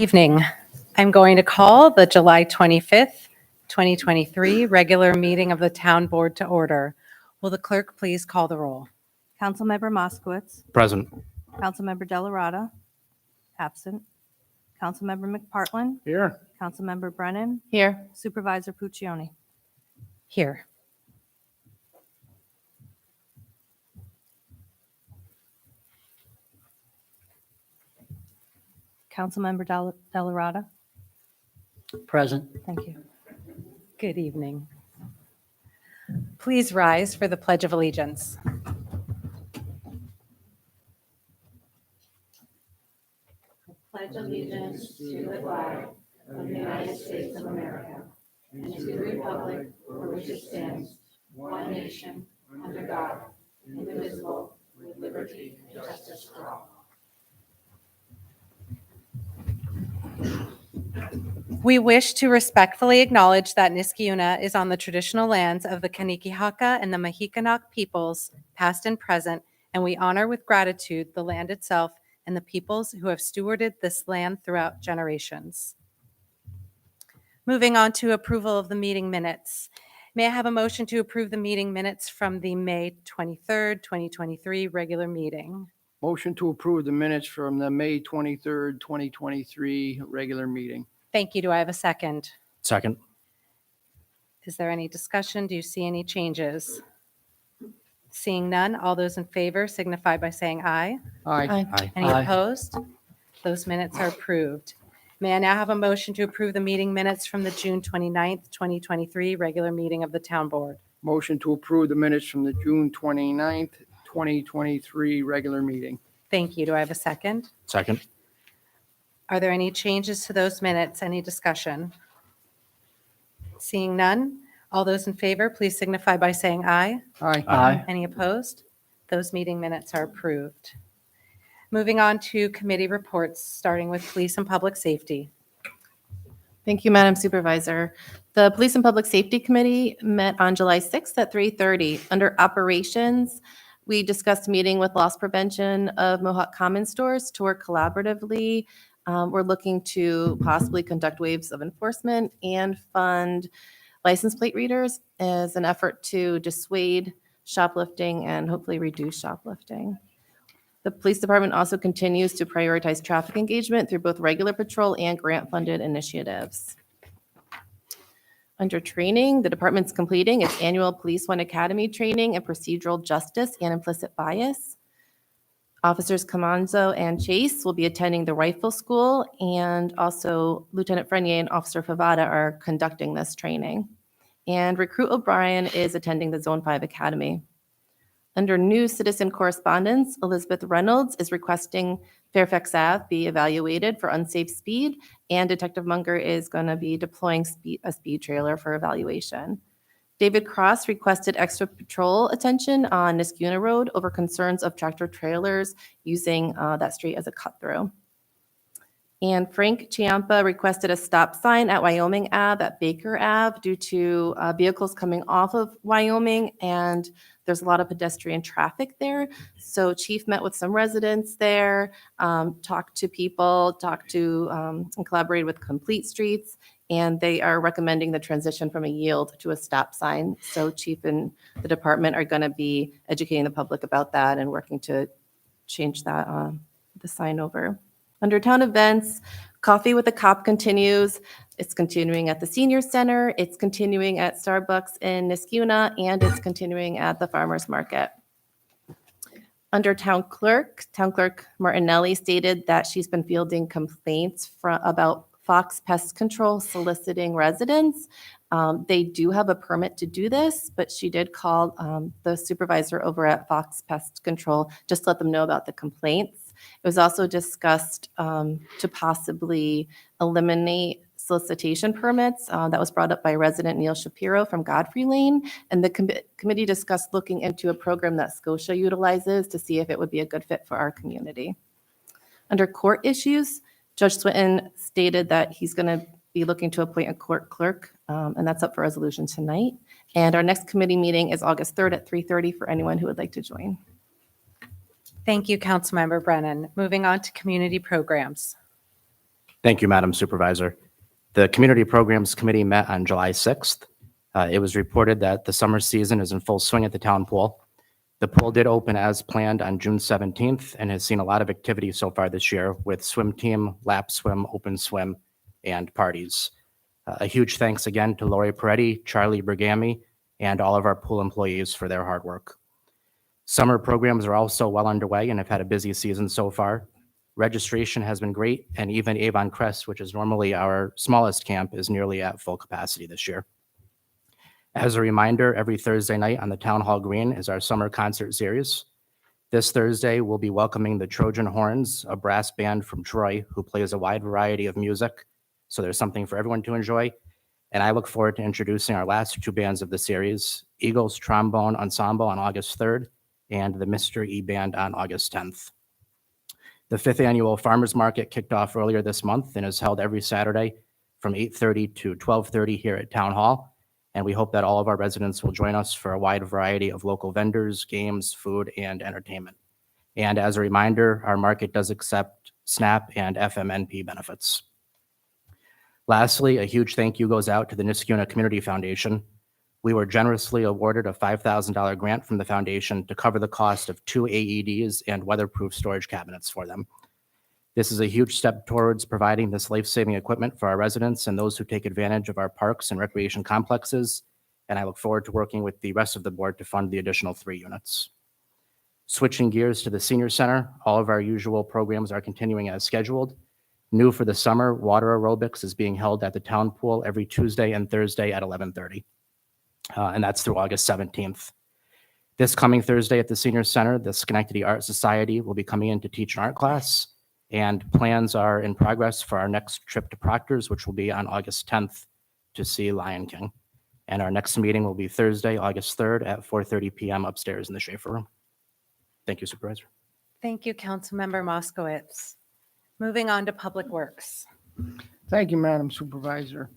Evening. I'm going to call the July 25th, 2023 regular meeting of the Town Board to order. Will the clerk please call the roll? Councilmember Moskowitz. Present. Councilmember Delarada. Absent. Councilmember McPartlin. Here. Councilmember Brennan. Here. Supervisor Puccioni. Here. Councilmember Delarada. Present. Thank you. Good evening. Please rise for the Pledge of Allegiance. Pledge allegiance to the flag of the United States of America and to the republic for which it stands, one nation, under God, indivisible, with liberty and justice for all. We wish to respectfully acknowledge that Niskayuna is on the traditional lands of the Kanien'kehá:ka and the Mahicanok peoples, past and present, and we honor with gratitude the land itself and the peoples who have stewarded this land throughout generations. Moving on to approval of the meeting minutes. May I have a motion to approve the meeting minutes from the May 23rd, 2023 regular meeting? Motion to approve the minutes from the May 23rd, 2023 regular meeting. Thank you. Do I have a second? Second. Is there any discussion? Do you see any changes? Seeing none, all those in favor signify by saying aye. Aye. Aye. Any Aye. opposed? Those minutes are approved. May I now have a motion to approve the meeting minutes from the June 29th, 2023 regular meeting of the Town Board? Motion to approve the minutes from the June 29th, 2023 regular meeting. Thank you. Do I have a second? Second. Are there any changes to those minutes? Any discussion? Seeing none, all those in favor, please signify by saying aye. Aye. Aye. Any opposed? Those meeting minutes are approved. Moving on to committee reports, starting with Police and Public Safety. Thank you, Madam Supervisor. The Police and Public Safety Committee met on July 6th at 3:30. Under operations, we discussed meeting with loss prevention of Mohawk Common stores to work collaboratively. We're looking to possibly conduct waves of enforcement and fund license plate readers as an effort to dissuade shoplifting and hopefully reduce shoplifting. The police department also continues to prioritize traffic engagement through both regular patrol and grant-funded initiatives. Under training, the department's completing its annual Police One Academy training in procedural justice and implicit bias. Officers Camanzo and Chase will be attending the rifle school, and also Lieutenant Frenier and Officer Favada are conducting this training. And Recruit O'Brien is attending the Zone 5 Academy. Under new citizen correspondence, Elizabeth Reynolds is requesting Fairfax Ave be evaluated for unsafe speed, and Detective Munger is going to be deploying a speed trailer for evaluation. David Cross requested extra patrol attention on Niskayuna Road over concerns of tractor trailers using that street as a cut-through. And Frank Chiampa requested a stop sign at Wyoming Ave at Baker Ave due to vehicles coming off of Wyoming, and there's a lot of pedestrian traffic there. So Chief met with some residents there, talked to people, and collaborated with Complete Streets, and they are recommending the transition from a yield to a stop sign. So Chief and the department are going to be educating the public about that and working to change that, the sign over. Under town events, Coffee with a Cop continues. It's continuing at the Senior Center. It's continuing at Starbucks in Niskayuna, and it's continuing at the Farmers Market. Under Town Clerk Martinelli stated that she's been fielding complaints about Fox Pest Control soliciting residents. They do have a permit to do this, but she did call the supervisor over at Fox Pest Control just to let them know about the complaints. It was also discussed to possibly eliminate solicitation permits. That was brought up by resident Neil Shapiro from Godfrey Lane, and the committee discussed looking into a program that Scotia utilizes to see if it would be a good fit for our community. Under court issues, Judge Swinton stated that he's going to be looking to appoint a court clerk, and that's up for resolution tonight. And our next committee meeting is August 3rd at 3:30 for anyone who would like to join. Thank you, Councilmember Brennan. Moving on to community programs. Thank you, Madam Supervisor. The Community Programs Committee met on July 6th. It was reported that the summer season is in full swing at the town pool. The pool did open as planned on June 17th and has seen a lot of activity so far this year with swim team, lap swim, open swim, and parties. A huge thanks again to Lori Peretti, Charlie Bergami, and all of our pool employees for their hard work. Summer programs are also well underway and have had a busy season so far. Registration has been great, and even Avon Crest, which is normally our smallest camp, is nearly at full capacity this year. As a reminder, every Thursday night on the Town Hall Green is our summer concert series. This Thursday, we'll be welcoming the Trojan Horns, a brass band from Troy who plays a wide variety of music, so there's something for everyone to enjoy. And I look forward to introducing our last two bands of the series, Eagles Trombone Ensemble on August 3rd and the Mr. E Band on August 10th. The 5th annual Farmers Market kicked off earlier this month and is held every Saturday from 8:30 to 12:30 here at Town Hall. And we hope that all of our residents will join us for a wide variety of local vendors, games, food, and entertainment. And as a reminder, our market does accept SNAP and FMNP benefits. Lastly, a huge thank you goes out to the Niskayuna Community Foundation. We were generously awarded a $5,000 grant from the foundation to cover the cost of 2 AEDs and weatherproof storage cabinets for them. This is a huge step towards providing this life-saving equipment for our residents and those who take advantage of our parks and recreation complexes, and I look forward to working with the rest of the board to fund the additional 3 units. Switching gears to the Senior Center, all of our usual programs are continuing as scheduled. New for the summer, water aerobics is being held at the town pool every Tuesday and Thursday at 11:30, and that's through August 17th. This coming Thursday at the Senior Center, the Schenectady Art Society will be coming in to teach an art class, and plans are in progress for our next trip to Proctor's, which will be on August 10th to see Lion King. And our next meeting will be Thursday, August 3rd at 4:30 p.m. upstairs in the Schaefer Room. Thank you, Supervisor. Thank you, Councilmember Moskowitz. Moving on to Public Works. Thank you, Madam Supervisor.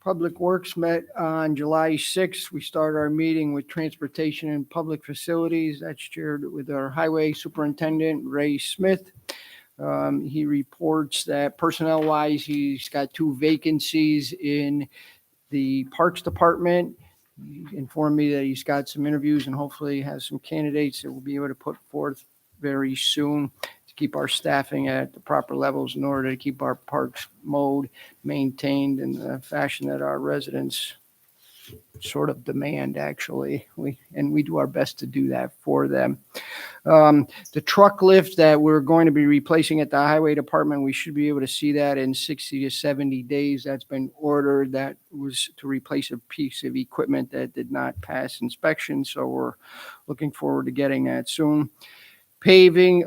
Public Works met on July 6th. We started our meeting with Transportation and Public Facilities. That's chaired with our Highway Superintendent, Ray Smith. He reports that personnel-wise, he's got 2 vacancies in the Parks Department. He informed me that he's got some interviews and hopefully has some candidates that we'll be able to put forth very soon to keep our staffing at the proper levels in order to keep our parks mowed, maintained in the fashion that our residents sort of demand, actually. We do our best to do that for them. The truck lift that we're going to be replacing at the Highway Department, we should be able to see that in 60 to 70 days. That's been ordered. That was to replace a piece of equipment that did not pass inspection, so we're looking forward to getting that soon. Paving,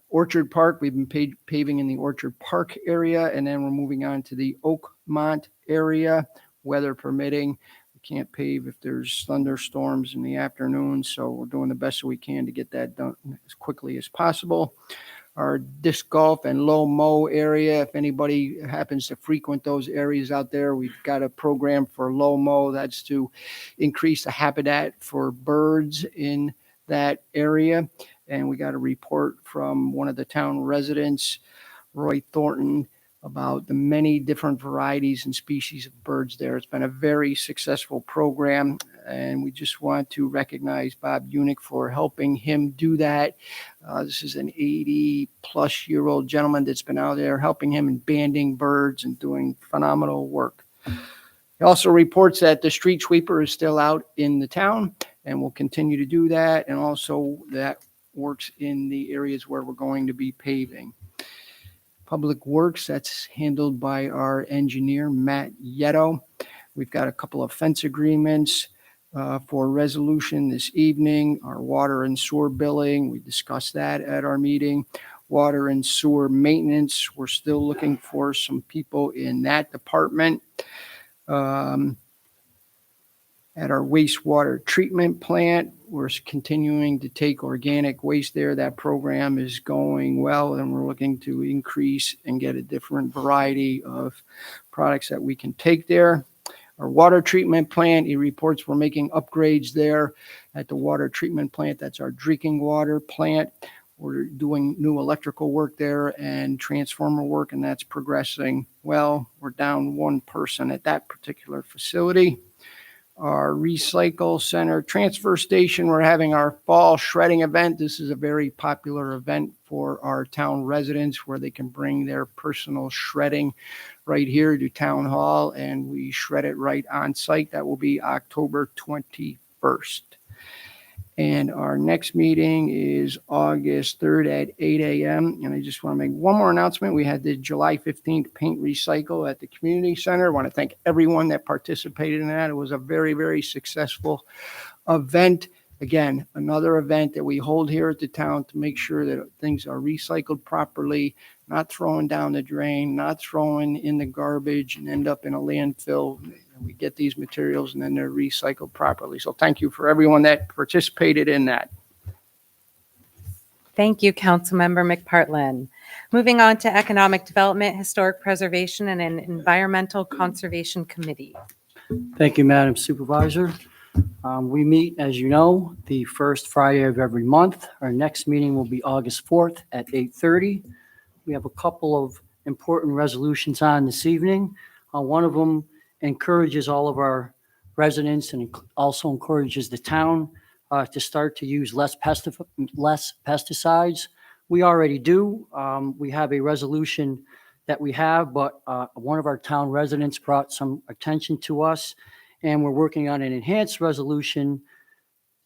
Orchard Park, we've been paving in the Orchard Park area, and then we're moving on to the Oakmont area, weather permitting. Can't pave if there's thunderstorms in the afternoon, so we're doing the best we can to get that done as quickly as possible. Our disc golf and low mow area, if anybody happens to frequent those areas out there, we've got a program for low mow. That's to increase the habitat for birds in that area. And we got a report from one of the town residents, Roy Thornton, about the many different varieties and species of birds there. It's been a very successful program, and we just want to recognize Bob Unick for helping him do that. This is an 80-plus-year-old gentleman that's been out there helping him in banding birds and doing phenomenal work. He also reports that the street sweeper is still out in the town and will continue to do that, and also that works in the areas where we're going to be paving. Public Works, that's handled by our engineer, Matt Yetto. We've got a couple of fence agreements for resolution this evening. Our water and sewer billing, we discussed that at our meeting. Water and sewer maintenance, we're still looking for some people in that department. At our wastewater treatment plant, we're continuing to take organic waste there. That program is going well, and we're looking to increase and get a different variety of products that we can take there. Our water treatment plant, he reports we're making upgrades there at the water treatment plant. That's our drinking water plant. We're doing new electrical work there and transformer work, and that's progressing well. We're down one person at that particular facility. Our recycle center transfer station, we're having our fall shredding event. This is a very popular event for our town residents where they can bring their personal shredding right here to town hall, and we shred it right on site. That will be October 21st. And our next meeting is August 3rd at 8 a.m. And I just want to make one more announcement. We had the July 15th paint recycle at the community center. I want to thank everyone that participated in that. It was a very, very successful event. Again, another event that we hold here at the town to make sure that things are recycled properly, not thrown down the drain, not thrown in the garbage and end up in a landfill. We get these materials and then they're recycled properly. So thank you for everyone that participated in that. Thank you, Councilmember McPartlin. Moving on to Economic Development, Historic Preservation, and an Environmental Conservation Committee. Thank you, Madam Supervisor. We meet, as you know, the first Friday of every month. Our next meeting will be August 4th at 8:30. We have a couple of important resolutions on this evening. One of them encourages all of our residents and also encourages the town to start to use less pesticides. We already do. We have a resolution that we have, but one of our town residents brought some attention to us, and we're working on an enhanced resolution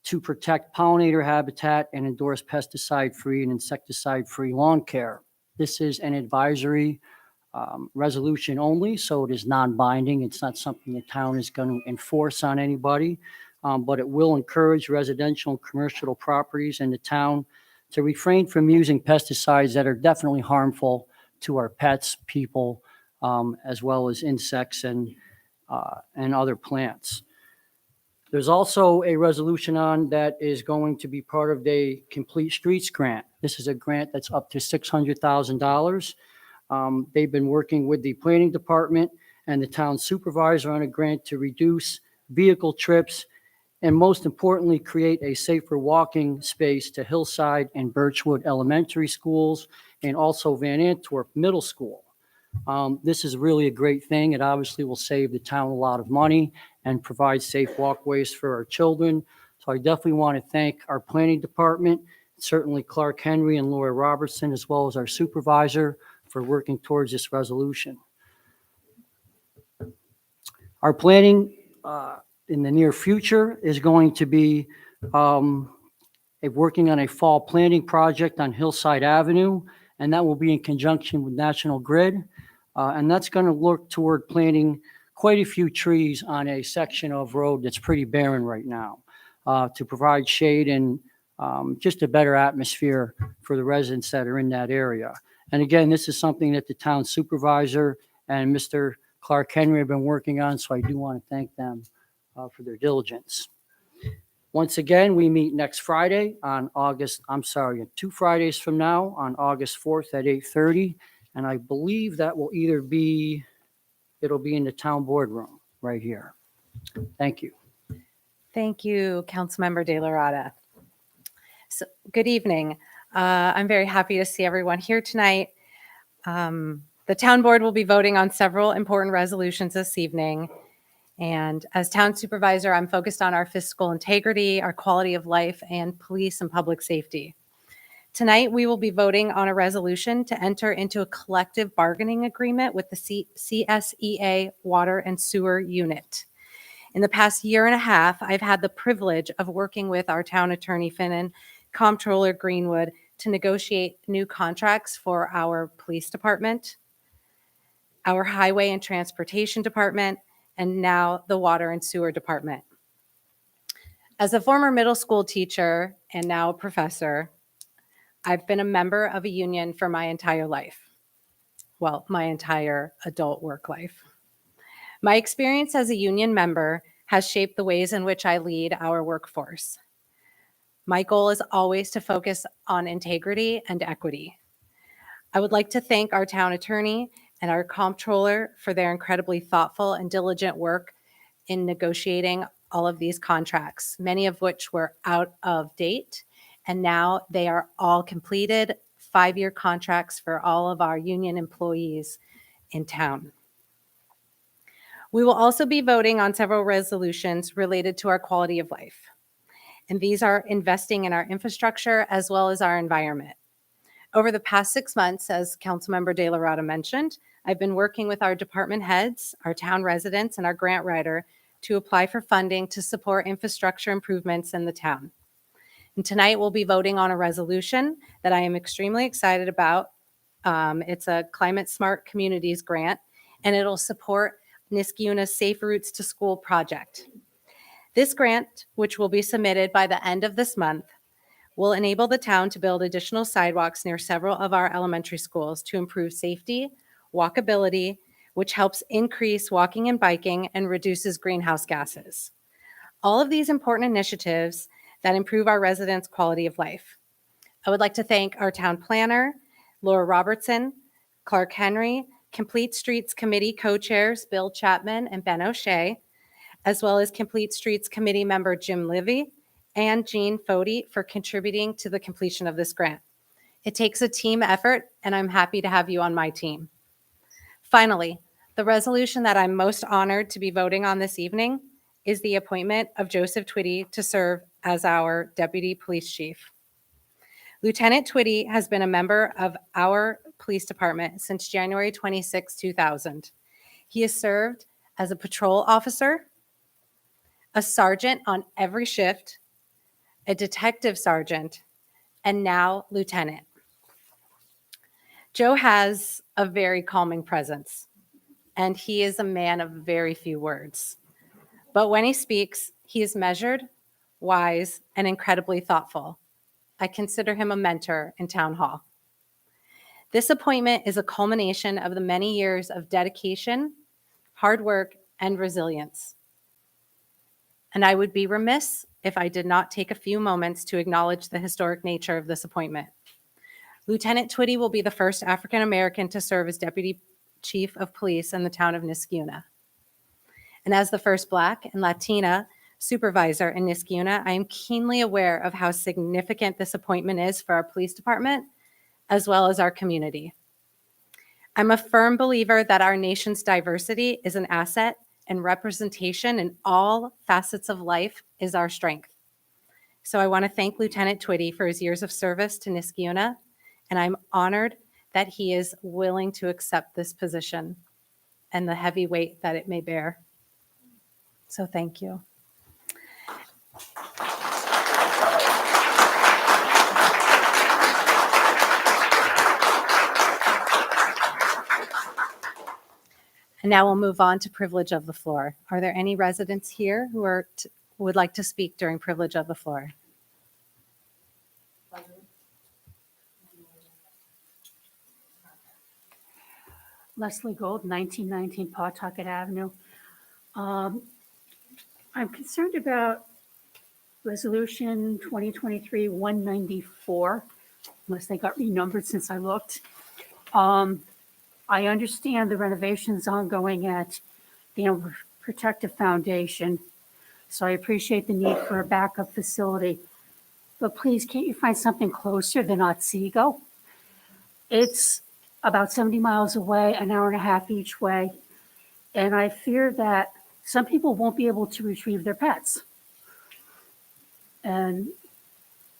to protect pollinator habitat and endorse pesticide-free and insecticide-free lawn care. This is an advisory resolution only, so it is non-binding. It's not something the town is going to enforce on anybody, but it will encourage residential and commercial properties in the town to refrain from using pesticides that are definitely harmful to our pets, people, as well as insects and other plants. There's also a resolution on that is going to be part of the Complete Streets Grant. This is a grant that's up to $600,000. They've been working with the planning department and the town supervisor on a grant to reduce vehicle trips and, most importantly, create a safer walking space to Hillside and Birchwood Elementary Schools and also Van Antwerp Middle School. This is really a great thing. It obviously will save the town a lot of money and provide safe walkways for our children. So I definitely want to thank our planning department, certainly Clark Henry and Laura Robertson, as well as our supervisor for working towards this resolution. Our planning in the near future is going to be working on a fall planning project on Hillside Avenue, and that will be in conjunction with National Grid. And that's going to look toward planting quite a few trees on a section of road that's pretty barren right now to provide shade and just a better atmosphere for the residents that are in that area. And again, this is something that the town supervisor and Mr. Clark Henry have been working on, so I do want to thank them for their diligence. Once again, we meet next Friday on 2 Fridays from now on August 4th at 8:30. And I believe that will it'll be in the town boardroom right here. Thank you. Thank you, Councilmember De La Rada. So, good evening. I'm very happy to see everyone here tonight. The town board will be voting on several important resolutions this evening. And as town supervisor, I'm focused on our fiscal integrity, our quality of life, and police and public safety. Tonight, we will be voting on a resolution to enter into a collective bargaining agreement with the CSEA Water and Sewer Unit. In the past year and a half, I've had the privilege of working with our town attorney, Finnan, Comptroller Greenwood, to negotiate new contracts for our police department, our highway and transportation department, and now the water and sewer department. As a former middle school teacher and now a professor, I've been a member of a union for my entire life. Well, my entire adult work life. My experience as a union member has shaped the ways in which I lead our workforce. My goal is always to focus on integrity and equity. I would like to thank our town attorney and our comptroller for their incredibly thoughtful and diligent work in negotiating all of these contracts, many of which were out of date And now they are all completed, 5-year contracts for all of our union employees in town. We will also be voting on several resolutions related to our quality of life. And these are investing in our infrastructure as well as our environment. Over the past 6 months, as Councilmember De La Rada mentioned, I've been working with our department heads, our town residents, and our grant writer to apply for funding to support infrastructure improvements in the town. And tonight we'll be voting on a resolution that I am extremely excited about. It's a Climate Smart Communities grant, and it'll support Niskayuna's Safe Routes to School project. This grant, which will be submitted by the end of this month, will enable the town to build additional sidewalks near several of our elementary schools to improve safety, walkability, which helps increase walking and biking and reduces greenhouse gases. All of these important initiatives that improve our residents' quality of life. I would like to thank our town planner, Laura Robertson, Clark Henry, Complete Streets Committee co-chairs Bill Chapman and Ben O'Shea, as well as Complete Streets Committee member Jim Livy and Jean Fody for contributing to the completion of this grant. It takes a team effort, and I'm happy to have you on my team. Finally, the resolution that I'm most honored to be voting on this evening is the appointment of Joseph Twitty to serve as our Deputy Police Chief. Lieutenant Twitty has been a member of our police department since January 26, 2000. He has served as a patrol officer, a sergeant on every shift, a detective sergeant, and now lieutenant. Joe has a very calming presence, and he is a man of very few words. But when he speaks, he is measured, wise, and incredibly thoughtful. I consider him a mentor in Town Hall. This appointment is a culmination of the many years of dedication, hard work, and resilience. And I would be remiss if I did not take a few moments to acknowledge the historic nature of this appointment. Lieutenant Twitty will be the first African American to serve as Deputy Chief of Police in the town of Niskayuna. And as the first Black and Latina supervisor in Niskayuna, I am keenly aware of how significant this appointment is for our police department, as well as our community. I'm a firm believer that our nation's diversity is an asset, and representation in all facets of life is our strength. So I want to thank Lieutenant Twitty for his years of service to Niskayuna, and I'm honored that he is willing to accept this position and the heavy weight that it may bear. So thank you. And now we'll move on to privilege of the floor. Are there any residents here who would like to speak during privilege of the floor? Leslie Gold, 1919 Pawtucket Avenue. I'm concerned about Resolution 2023-194, unless they got renumbered since I looked. I understand the renovations ongoing at the Animal Protective Foundation, so I appreciate the need for a backup facility. But please, can't you find something closer than Otsego? It's about 70 miles away, an hour and a half each way. And I fear that some people won't be able to retrieve their pets. And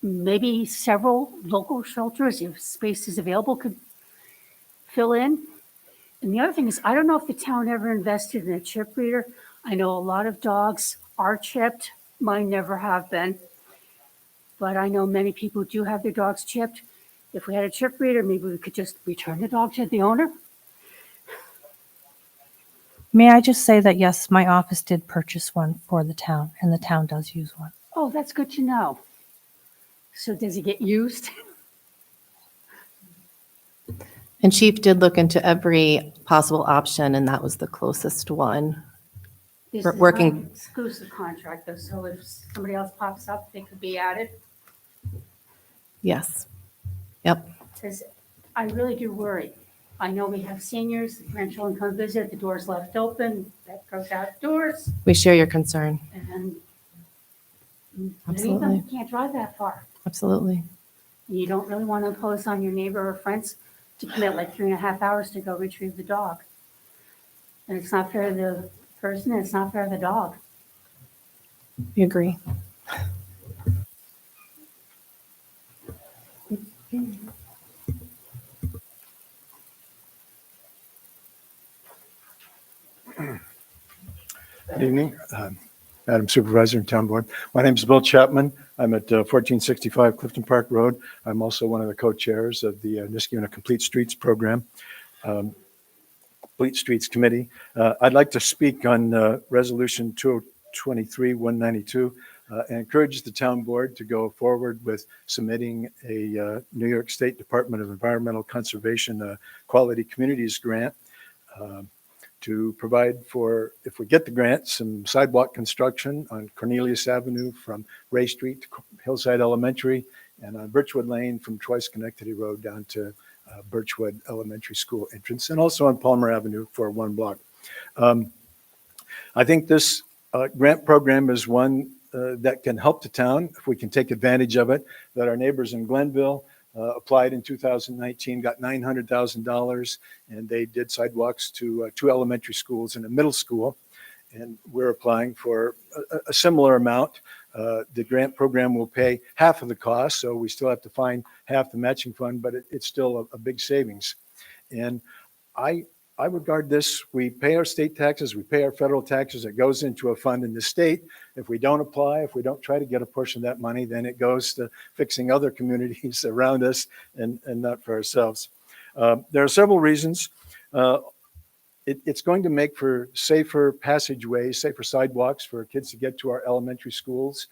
maybe several local shelters, if space is available, could fill in. And the other thing is, I don't know if the town ever invested in a chip reader. I know a lot of dogs are chipped. Mine never have been. But I know many people do have their dogs chipped. If we had a chip reader, maybe we could just return the dog to the owner. May I just say that, yes, my office did purchase one for the town, and the town does use one. Oh, that's good to know. So does it get used? And Chief did look into every possible option, and that was the closest one. This We're is working- not an exclusive contract, though, so if somebody else pops up, they could be added. Yes. Yep. Because I really do worry. I know we have seniors, the grandchildren come visit, the door's left open, that goes outdoors, We share your concern. and many of Absolutely. them can't drive that far. Absolutely. You don't really want to impose on your neighbor or friends to commit like 3.5 hours to go retrieve the dog. And it's not fair to the person, and it's not fair to the dog. We agree. Good evening, Madam Supervisor and Town Board. My name is Bill Chapman. I'm at 1465 Clifton Park Road. I'm also one of the co-chairs of the Niskayuna Complete Streets Program, Complete Streets Committee. I'd like to speak on Resolution 2023-192 and encourage the Town Board to go forward with submitting a New York State Department of Environmental Conservation Quality Communities Grant to provide for, if we get the grant, some sidewalk construction on Cornelius Avenue from Ray Street to Hillside Elementary, and on Birchwood Lane from Troy-Schenectady Road down to Birchwood Elementary School entrance, and also on Palmer Avenue for 1 block. I think this grant program is one that can help the town if we can take advantage of it, that our neighbors in Glenville applied in 2019, got $900,000, and they did sidewalks to 2 elementary schools and a middle school. And we're applying for a similar amount. The grant program will pay half of the cost, so we still have to find half the matching fund, but it's still a big savings. And I regard this, we pay our state taxes, we pay our federal taxes, it goes into a fund in the state. If we don't apply, if we don't try to get a portion of that money, then it goes to fixing other communities around us and not for ourselves. There are several reasons. It's going to make for safer passageways, safer sidewalks for kids to get to our elementary schools.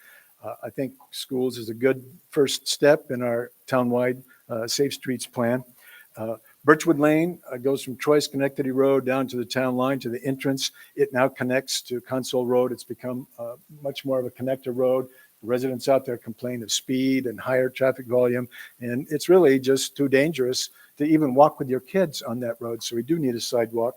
I think schools is a good first step in our townwide Safe Streets plan. Birchwood Lane goes from Troy-Schenectady Road down to the town line to the entrance. It now connects to Console Road. It's become much more of a connector road. The residents out there complain of speed and higher traffic volume, and it's really just too dangerous to even walk with your kids on that road. So we do need a sidewalk.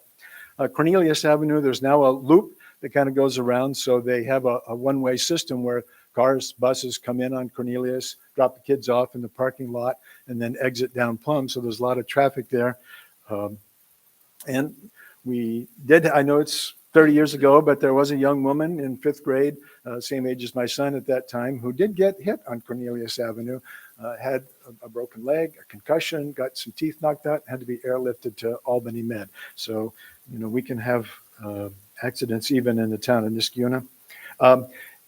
Cornelius Avenue, there's now a loop that kind of goes around. So they have a one-way system where cars, buses come in on Cornelius, drop the kids off in the parking lot, and then exit down Plum. So there's a lot of traffic there. And we did, I know it's 30 years ago, but there was a young woman in 5th grade, same age as my son at that time, who did get hit on Cornelius Avenue, had a broken leg, a concussion, got some teeth knocked out, had to be airlifted to Albany Med. So, you know, we can have accidents even in the town of Niskayuna.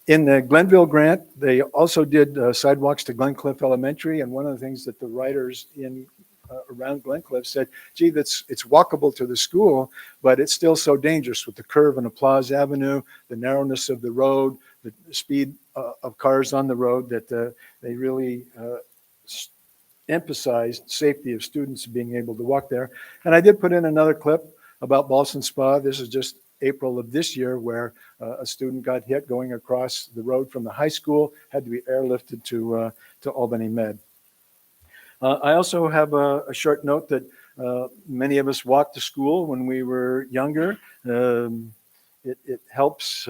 In the Glenville grant, they also did sidewalks to Glencliff Elementary, and one of the things that the writers in around Glencliff said, gee, it's walkable to the school, but it's still so dangerous with the curve on Applause Avenue, the narrowness of the road, the speed of cars on the road, that they really emphasized safety of students being able to walk there. And I did put in another clip about Ballston Spa. This is just April of this year, where a student got hit going across the road from the high school, had to be airlifted to Albany Med. I also have a short note that many of us walked to school when we were younger. It helps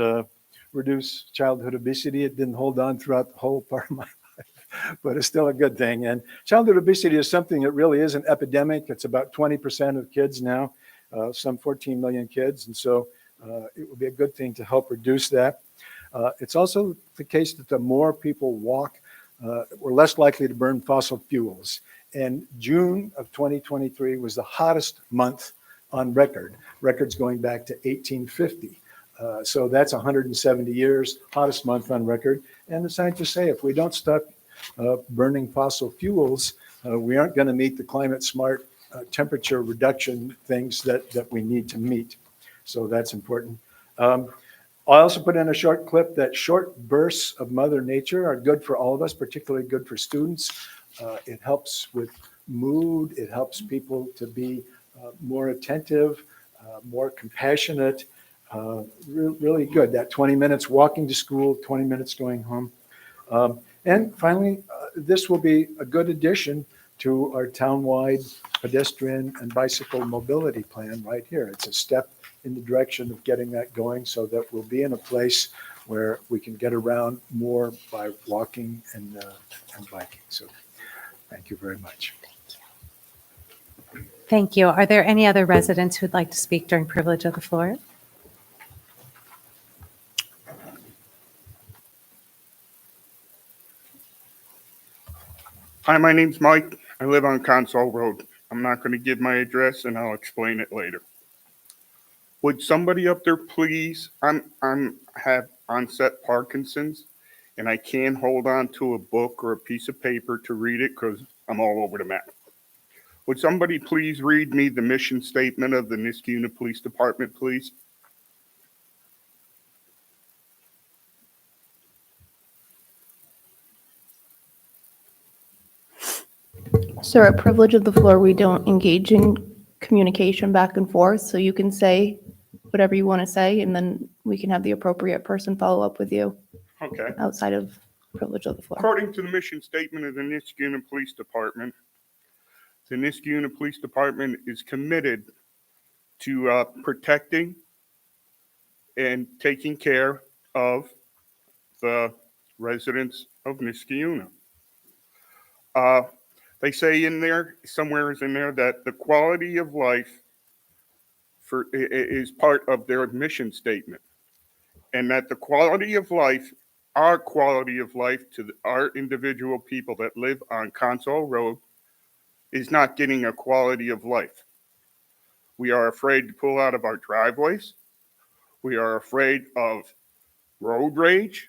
reduce childhood obesity. It didn't hold on throughout the whole part of my life, but it's still a good thing. And childhood obesity is something that really is an epidemic. It's about 20% of kids now, some 14 million kids. And so it would be a good thing to help reduce that. It's also the case that the more people walk, we're less likely to burn fossil fuels. And June of 2023 was the hottest month on record, records going back to 1850. So that's 170 years, hottest month on record. And the scientists say if we don't stop burning fossil fuels, we aren't going to meet the climate smart temperature reduction things that we need to meet. So that's important. I also put in a short clip that short bursts of Mother Nature are good for all of us, particularly good for students. It helps with mood. It helps people to be more attentive, more compassionate, really good. That 20 minutes walking to school, 20 minutes going home. And finally, this will be a good addition to our townwide pedestrian and bicycle mobility plan right here. It's a step in the direction of getting that going so that we'll be in a place where we can get around more by walking and biking. So thank you very much. Thank you. Are there any other residents who'd like to speak during privilege of the floor? Hi, my name's Mike. I live on Console Road. I'm not going to give my address and I'll explain it later. Would somebody up there please, I'm have onset Parkinson's and I can't hold on to a book or a piece of paper to read it because I'm all over the map. Would somebody please read me the mission statement of the Niskayuna Police Department, please? Sir, at privilege of the floor, we don't engage in communication back and forth, so you can say whatever you want to say, and then we can have the appropriate person follow up with you Okay. outside of privilege of the floor. According to the mission statement of the Niskayuna Police Department, the Niskayuna Police Department is committed to protecting and taking care of the residents of Niskayuna. They say in there, somewhere is in there, that the quality of life is part of their mission statement, and that the quality of life, our quality of life to our individual people that live on Console Road is not getting a quality of life. We are afraid to pull out of our driveways. We are afraid of road rage.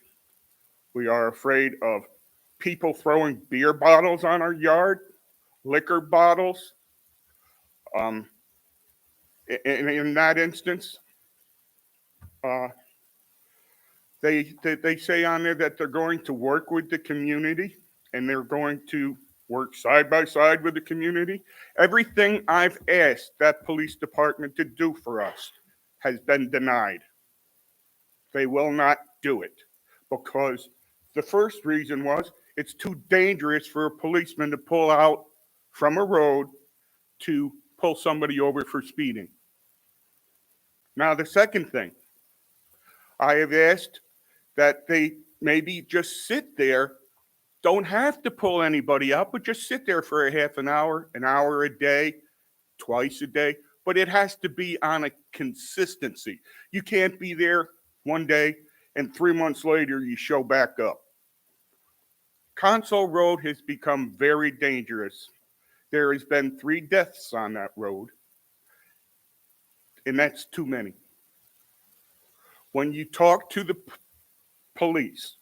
We are afraid of people throwing beer bottles on our yard, liquor bottles. In that instance, they say on there that they're going to work with the community and they're going to work side by side with the community. Everything I've asked that police department to do for us has been denied. They will not do it because the first reason was it's too dangerous for a policeman to pull out from a road to pull somebody over for speeding. Now, the second thing, I have asked that they maybe just sit there, don't have to pull anybody out, but just sit there for a half an hour a day, twice a day, but it has to be on a consistency. You can't be there one day and 3 months later you show back up. Console Road has become very dangerous. There has been 3 deaths on that road, and that's too many. When you talk to the police,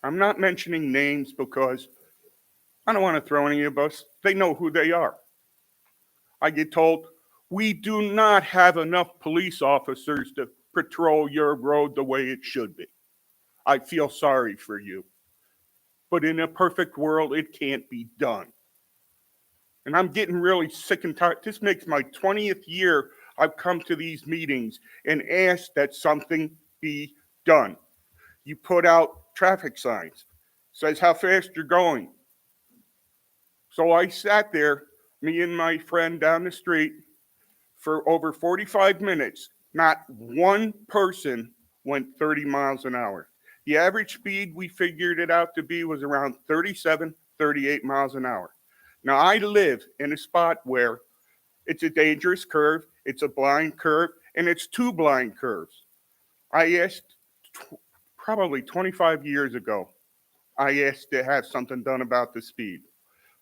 I'm not mentioning names because I don't want to throw any of us. They know who they are. I get told, we do not have enough police officers to patrol your road the way it should be. I feel sorry for you. But in a perfect world, it can't be done. And I'm getting really sick and tired. This makes my 20th year I've come to these meetings and asked that something be done. You put out traffic signs, says how fast you're going. So I sat there, me and my friend down the street, for over 45 minutes. Not one person went 30 miles an hour. The average speed we figured it out to be was around 37, 38 miles an hour. Now I live in a spot where it's a dangerous curve, it's a blind curve, and it's 2 blind curves. I asked probably 25 years ago, I asked to have something done about the speed.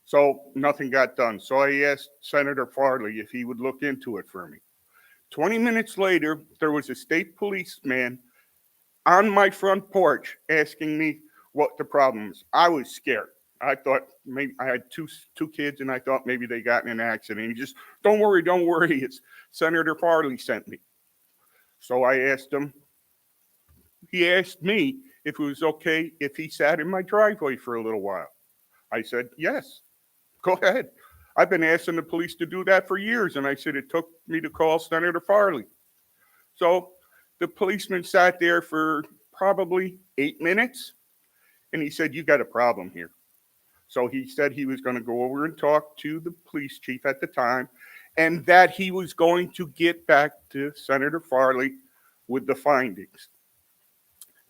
So nothing got done. So I asked Senator Farley if he would look into it for me. 20 minutes later, there was a state policeman on my front porch asking me what the problem is. I was scared. I thought maybe I had two kids and I thought maybe they got in an accident. He just, don't worry. It's Senator Farley sent me. So I asked him, he asked me if it was okay if he sat in my driveway for a little while. I said, yes, go ahead. I've been asking the police to do that for years. And I said, it took me to call Senator Farley. So the policeman sat there for probably 8 minutes. And he said, you got a problem here. So he said he was going to go over and talk to the police chief at the time, and that he was going to get back to Senator Farley with the findings.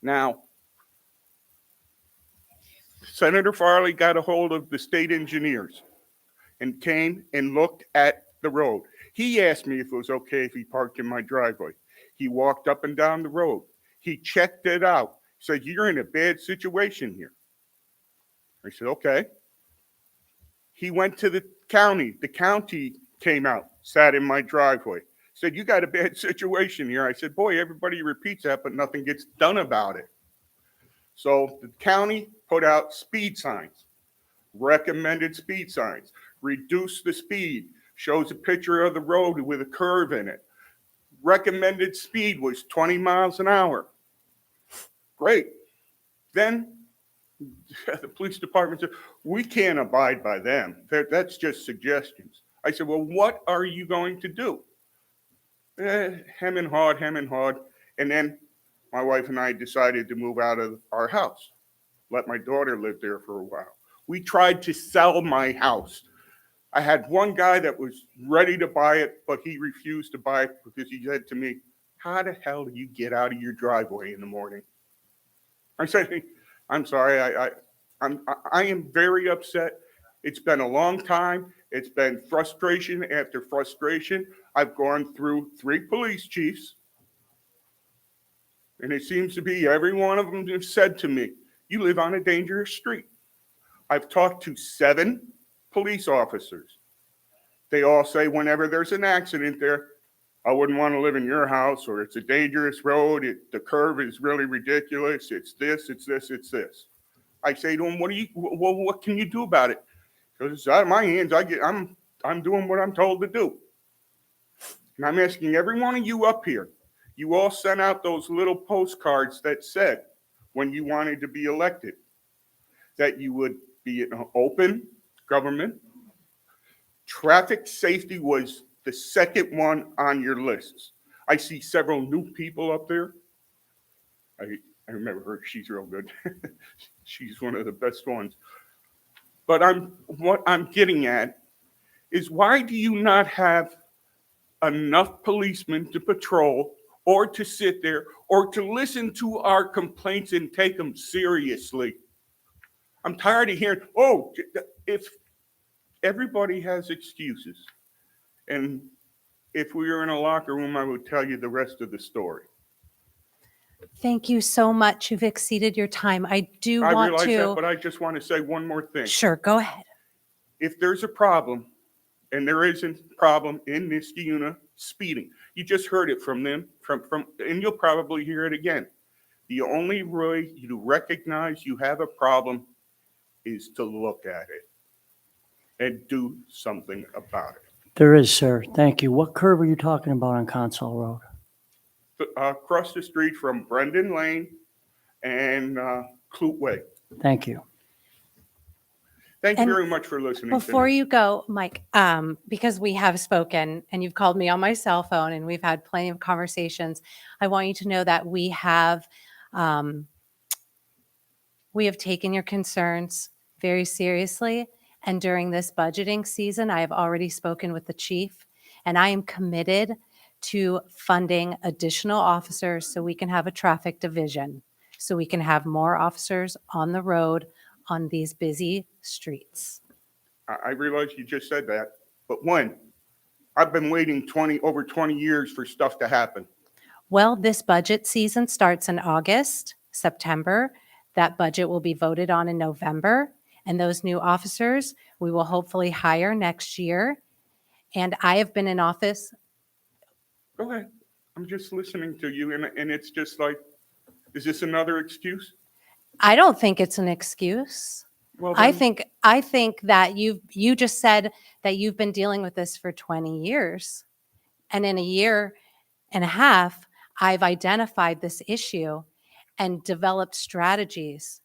Now, Senator Farley got a hold of the state engineers and came and looked at the road. He asked me if it was okay if he parked in my driveway. He walked up and down the road. He checked it out. Said, "You're in a bad situation here." I said, "Okay." He went to the county. The county came out, sat in my driveway. Said, "You got a bad situation here." I said, "Boy, everybody repeats that, but nothing gets done about it." So the county put out speed signs, recommended speed signs, reduce the speed, shows a picture of the road with a curve in it. Recommended speed was 20 miles an hour. Great. Then the police department said, "We can't abide by them. That's just suggestions." I said, "Well, what are you going to do?" Hem and hawed. And then my wife and I decided to move out of our house, let my daughter live there for a while. We tried to sell my house. I had one guy that was ready to buy it, but he refused to buy it because he said to me, "How the hell do you get out of your driveway in the morning?" I said, "I'm sorry, I am very upset. It's been a long time. It's been frustration after frustration. I've gone through 3 police chiefs, and it seems to be every one of them have said to me, 'You live on a dangerous street.' I've talked to 7 police officers. They all say whenever there's an accident there, 'I wouldn't want to live in your house,' or 'It's a dangerous road. The curve is really ridiculous. It's this, it's this, it's this.' I say to them, what can you do about it?" Because it's out of my hands. I'm doing what I'm told to do. And I'm asking every one of you up here, you all sent out those little postcards that said, when you wanted to be elected, that you would be an open government. Traffic safety was the second one on your lists. I see several new people up there. I remember her. She's real good. She's one of the best ones. But what I'm getting at is, why do you not have enough policemen to patrol or to sit there or to listen to our complaints and take them seriously? I'm tired of hearing, "Oh, if everybody has excuses." And if we were in a locker room, I would tell you the rest of the story. Thank you so much. You've exceeded your time. I do I want realize that, to. but I just want to say one more thing. Sure, go ahead. If there's a problem, and there isn't a problem in Niskayuna speeding, you just heard it from them, and you'll probably hear it again. The only way you recognize you have a problem is to look at it and do something about it. There is, sir. Thank you. What curve are you talking about on Console Road? Across the street from Brendan Lane and Clute Way. Thank you. Thank you And very much for listening to Before me. you go, Mike, because we have spoken and you've called me on my cell phone and we've had plenty of conversations, I want you to know that we have taken your concerns very seriously. And during this budgeting season, I have already spoken with the chief, and I am committed to funding additional officers so we can have a traffic division, so we can have more officers on the road on these busy streets. I realize you just said that, but when? I've been waiting over 20 years for stuff to happen. Well, this budget season starts in August, September. That budget will be voted on in November. And those new officers, we will hopefully hire next year. And I have been in office. Go ahead. I'm just listening to you, and it's just like, is this another excuse? I don't think it's an excuse. Well, I then- think that you just said that you've been dealing with this for 20 years. And in a year and a half, I've identified this issue and developed strategies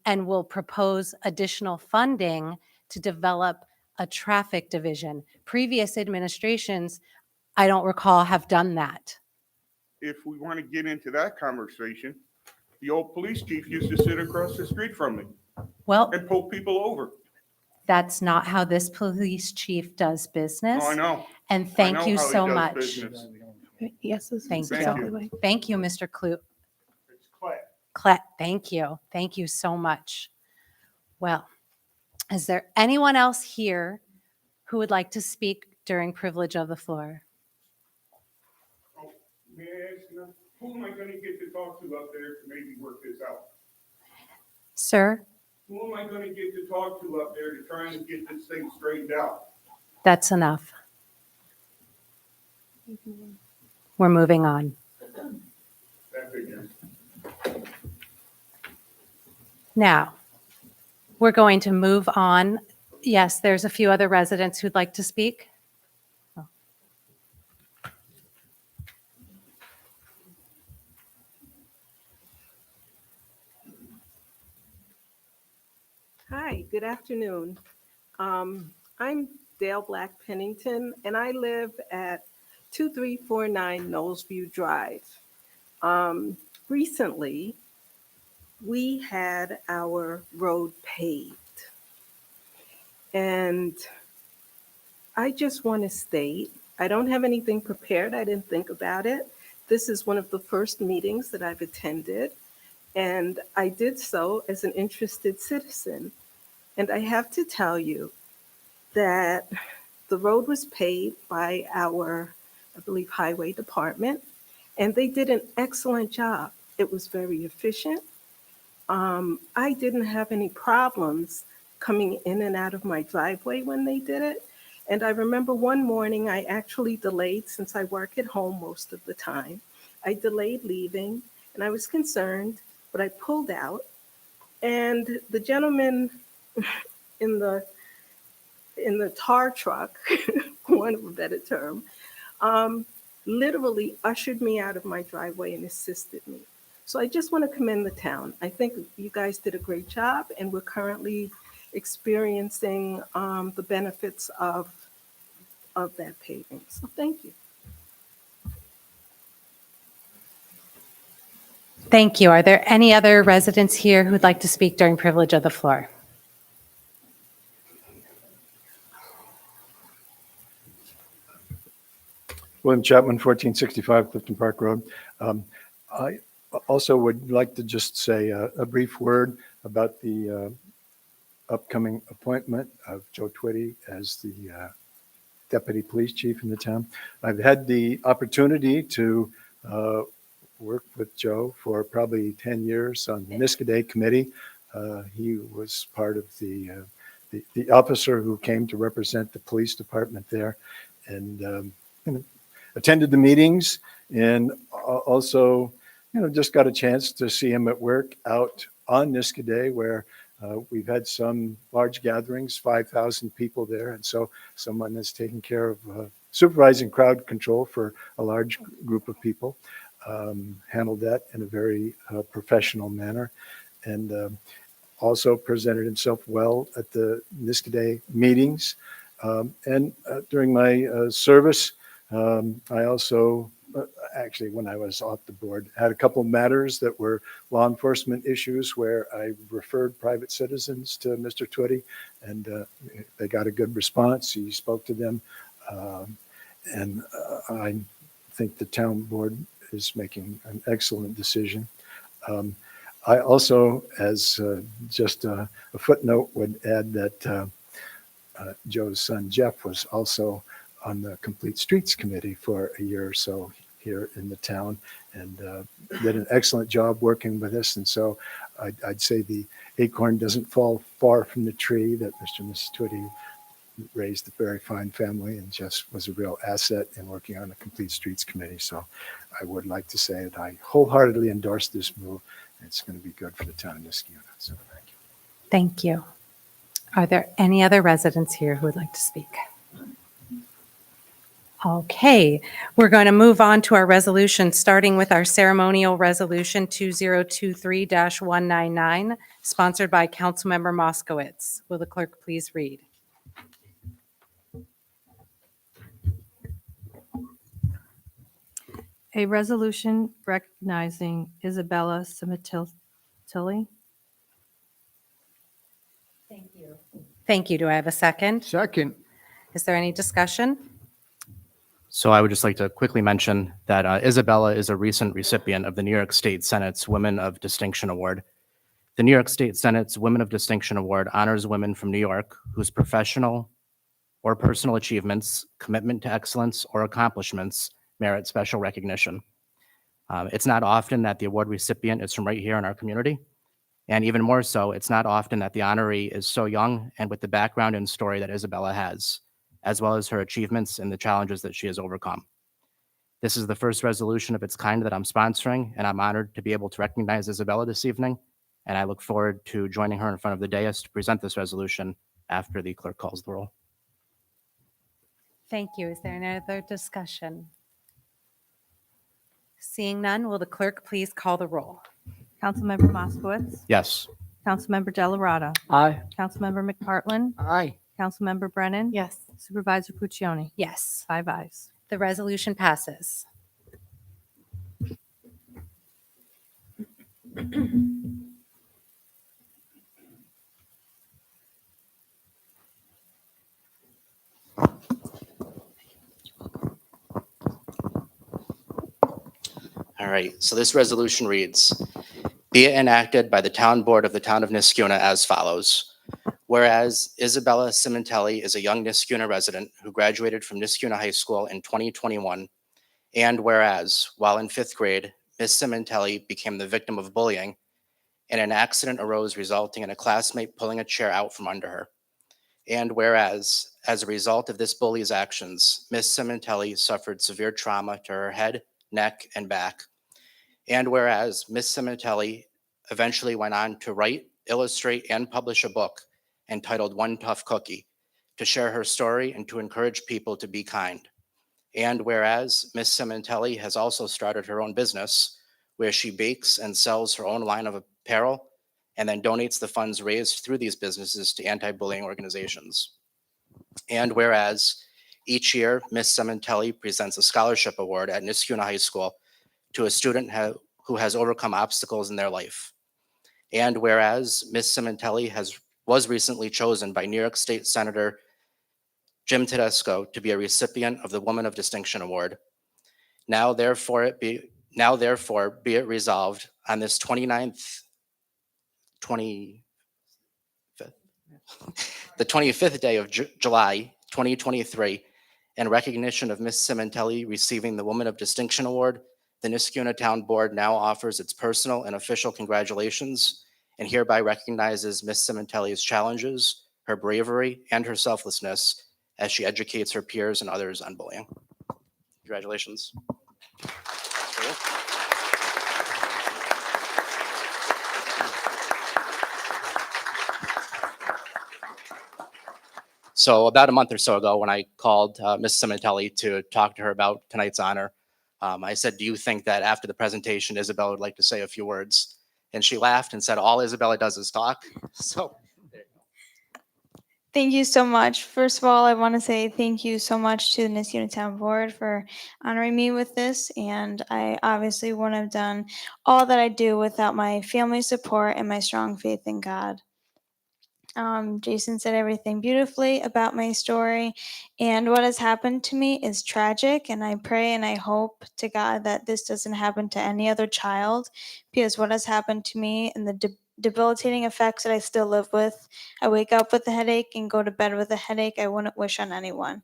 and will propose additional funding to develop a traffic division. Previous administrations, I don't recall, have done that. If we want to get into that conversation, the old police chief used to sit across the street from me Well, and pull people over. that's not how this police chief does business. Oh, I know. And I thank know you how he so does much. business. Yes, this is Thank exactly you. right. Thank you, Mr. Clute. It's Clay. Thank you. Thank you so much. Well, is there anyone else here who would like to speak during privilege of the floor? May I ask you, who am I going to get to talk to up there to maybe work this out? Sir, Who am I going to get to talk to up there to try and get this thing straightened out? that's enough. We're moving on. That figures. Now, we're going to move on. Yes, there's a few other residents who'd like to speak. Hi, good afternoon. I'm Dale Black Pennington, and I live at 2349 Knowlesview Drive. Recently, we had our road paved. And I just want to state, I don't have anything prepared. I didn't think about it. This is one of the first meetings that I've attended, and I did so as an interested citizen. And I have to tell you that the road was paved by our, I believe, highway department, and they did an excellent job. It was very efficient. I didn't have any problems coming in and out of my driveway when they did it. And I remember one morning I actually delayed, since I work at home most of the time. I delayed leaving, and I was concerned, but I pulled out. And the gentleman in the tar truck, for want of a better term, literally ushered me out of my driveway and assisted me. So I just want to commend the town. I think you guys did a great job, and we're currently experiencing the benefits of that paving. So thank you. Thank you. Are there any other residents here who'd like to speak during privilege of the floor? William Chapman, 1465 Clifton Park Road. I also would like to just say a brief word about the upcoming appointment of Joe Twitty as the deputy police chief in the town. I've had the opportunity to work with Joe for probably 10 years on the Niskoday committee. He was part of the officer who came to represent the police department there, and attended the meetings, and also, just got a chance to see him at work out on Niskoday, where we've had some large gatherings, 5,000 people there. And so someone that's taking care of supervising crowd control for a large group of people handled that in a very professional manner, and also presented himself well at the Niskoday meetings. And during my service, I also, actually, when I was off the board, had a couple of matters that were law enforcement issues where I referred private citizens to Mr. Twitty, and they got a good response. He spoke to them, and I think the town board is making an excellent decision. I also, as just a footnote, would add that Joe's son Jeff was also on the Complete Streets Committee for a year or so here in the town, and did an excellent job working with us. And so I'd say the acorn doesn't fall far from the tree, that Mr. and Mrs. Twitty raised a very fine family and just was a real asset in working on the Complete Streets Committee. So I would like to say that I wholeheartedly endorse this move. It's going to be good for the town of Niskayuna. So thank you. Thank you. Are there any other residents here who would like to speak? Okay, we're going to move on to our resolution, starting with our ceremonial resolution 2023-199, sponsored by Councilmember Moskowitz. Will the clerk please read? A resolution recognizing Isabella Simatilli. Thank you. Do I have a second? Second. Is there any discussion? So I would just like to quickly mention that Isabella is a recent recipient of the New York State Senate's Women of Distinction Award. The New York State Senate's Women of Distinction Award honors women from New York whose professional or personal achievements, commitment to excellence, or accomplishments merit special recognition. It's not often that the award recipient is from right here in our community. And even more so, it's not often that the honoree is so young and with the background and story that Isabella has, as well as her achievements and the challenges that she has overcome. This is the first resolution of its kind that I'm sponsoring, and I'm honored to be able to recognize Isabella this evening. And I look forward to joining her in front of the dais to present this resolution after the clerk calls the roll. Thank you. Is there any other discussion? Seeing none, will the clerk please call the roll? Councilmember Moskowitz. Yes. Councilmember Delarada. Aye. Councilmember McPartlin. Aye. Councilmember Brennan. Yes. Supervisor Puccioni. Yes, 5 ayes. the resolution passes. All right, so this resolution reads, be it enacted by the town board of the town of Niskuna as follows. Whereas Isabella Cimentelli is a young Niskuna resident who graduated from Niskuna High School in 2021, and whereas, while in 5th grade, Ms. Cimentelli became the victim of bullying, and an accident arose resulting in a classmate pulling a chair out from under her. And whereas, as a result of this bully's actions, Ms. Cimentelli suffered severe trauma to her head, neck, and back. And whereas Ms. Cimentelli eventually went on to write, illustrate, and publish a book entitled One Tough Cookie to share her story and to encourage people to be kind. And whereas Ms. Cimentelli has also started her own business where she bakes and sells her own line of apparel and then donates the funds raised through these businesses to anti-bullying organizations. And whereas each year, Ms. Cimentelli presents a scholarship award at Niskuna High School to a student who has overcome obstacles in their life. And whereas Ms. Cimentelli was recently chosen by New York State Senator Jim Tedesco to be a recipient of the Woman of Distinction Award. Now therefore be it resolved on this 25th day of July 2023, in recognition of Ms. Cimentelli receiving the Woman of Distinction Award, the Niskuna Town Board now offers its personal and official congratulations and hereby recognizes Ms. Cimentelli's challenges, her bravery, and her selflessness as she educates her peers and others on bullying. Congratulations. So about a month or so ago, when I called Ms. Cimentelli to talk to her about tonight's honor, I said, do you think that after the presentation, Isabella would like to say a few words? And she laughed and said, all Isabella does is talk. So there you go. Thank you so much. First of all, I want to say thank you so much to the Niskuna Town Board for honoring me with this. And I obviously wouldn't have done all that I do without my family support and my strong faith in God. Jason said everything beautifully about my story, and what has happened to me is tragic, and I pray and I hope to God that this doesn't happen to any other child, because what has happened to me and the debilitating effects that I still live with, I wake up with a headache and go to bed with a headache I wouldn't wish on anyone.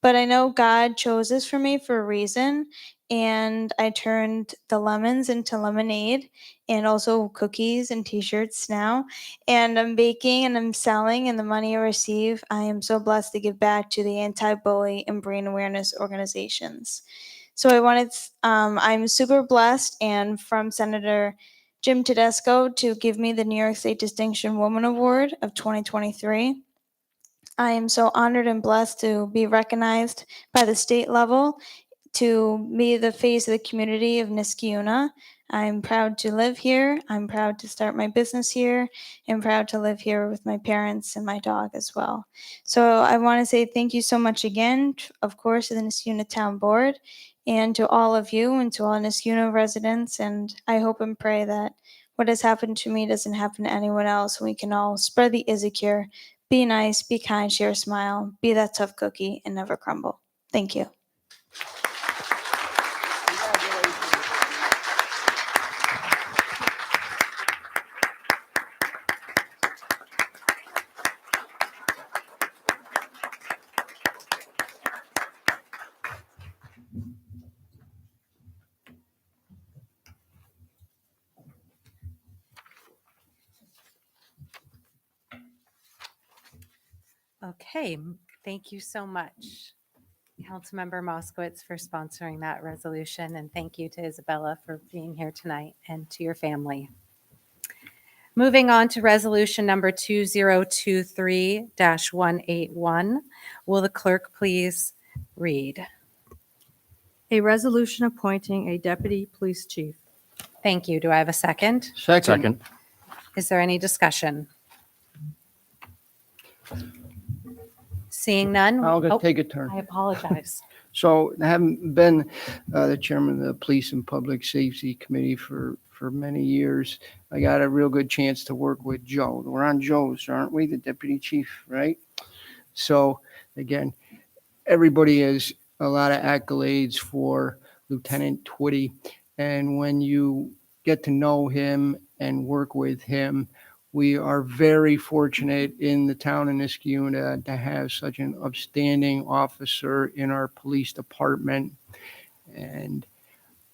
But I know God chose this for me for a reason, and I turned the lemons into lemonade and also cookies and t-shirts now, and I'm baking and I'm selling, and the money I receive, I am so blessed to give back to the anti-bully and brain awareness organizations. So I'm super blessed, and from Senator Jim Tedesco to give me the New York State Distinction Woman Award of 2023. I am so honored and blessed to be recognized by the state level to be the face of the community of Niskuna. I'm proud to live here. I'm proud to start my business here, and proud to live here with my parents and my dog as well. So I want to say thank you so much again, of course, to the Niskuna Town Board and to all of you and to all Niskuna residents. And I hope and pray that what has happened to me doesn't happen to anyone else. We can all spread the Isacure. Be nice, be kind, share a smile, be that tough cookie, and never crumble. Thank you. Okay, thank you so much, Councilmember Moskowitz, for sponsoring that resolution, and thank you to Isabella for being here tonight and to your family. Moving on to resolution number 2023-181. Will the clerk please read? A resolution appointing a deputy police chief. Thank you. Do I have a second? Second. Is there any discussion? Seeing none? I'll Oh, take a turn. I apologize. So I haven't been the chairman of the Police and Public Safety Committee for many years. I got a real good chance to work with Joe. We're on Joe's, aren't we? The deputy chief, right? So again, everybody has a lot of accolades for Lieutenant Twitty. And when you get to know him and work with him, we are very fortunate in the town of Niskayuna to have such an upstanding officer in our police department. And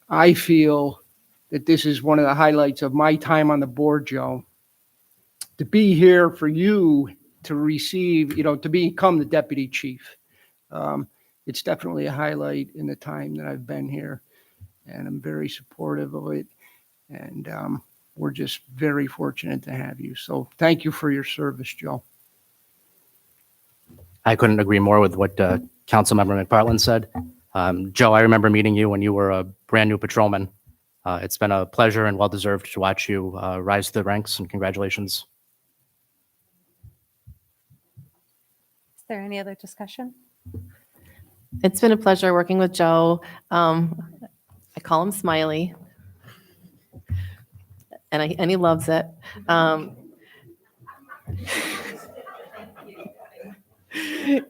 I feel that this is one of the highlights of my time on the board, Joe. To be here for you to receive, to become the deputy chief. It's definitely a highlight in the time that I've been here, and I'm very supportive of it. And we're just very fortunate to have you. So thank you for your service, Joe. I couldn't agree more with what Councilmember McPartlin said. Joe, I remember meeting you when you were a brand new patrolman. It's been a pleasure and well-deserved to watch you rise to the ranks, and congratulations. Is there any other discussion? It's been a pleasure working with Joe. I call him Smiley. And he loves it.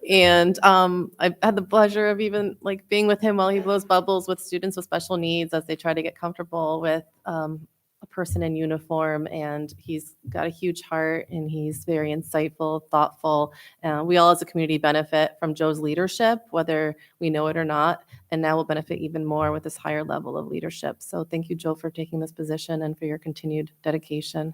And I've had the pleasure of even like being with him while he blows bubbles with students with special needs as they try to get comfortable with a person in uniform. And he's got a huge heart and he's very insightful, thoughtful. We all as a community benefit from Joe's leadership, whether we know it or not. And now we'll benefit even more with this higher level of leadership. So thank you, Joe, for taking this position and for your continued dedication.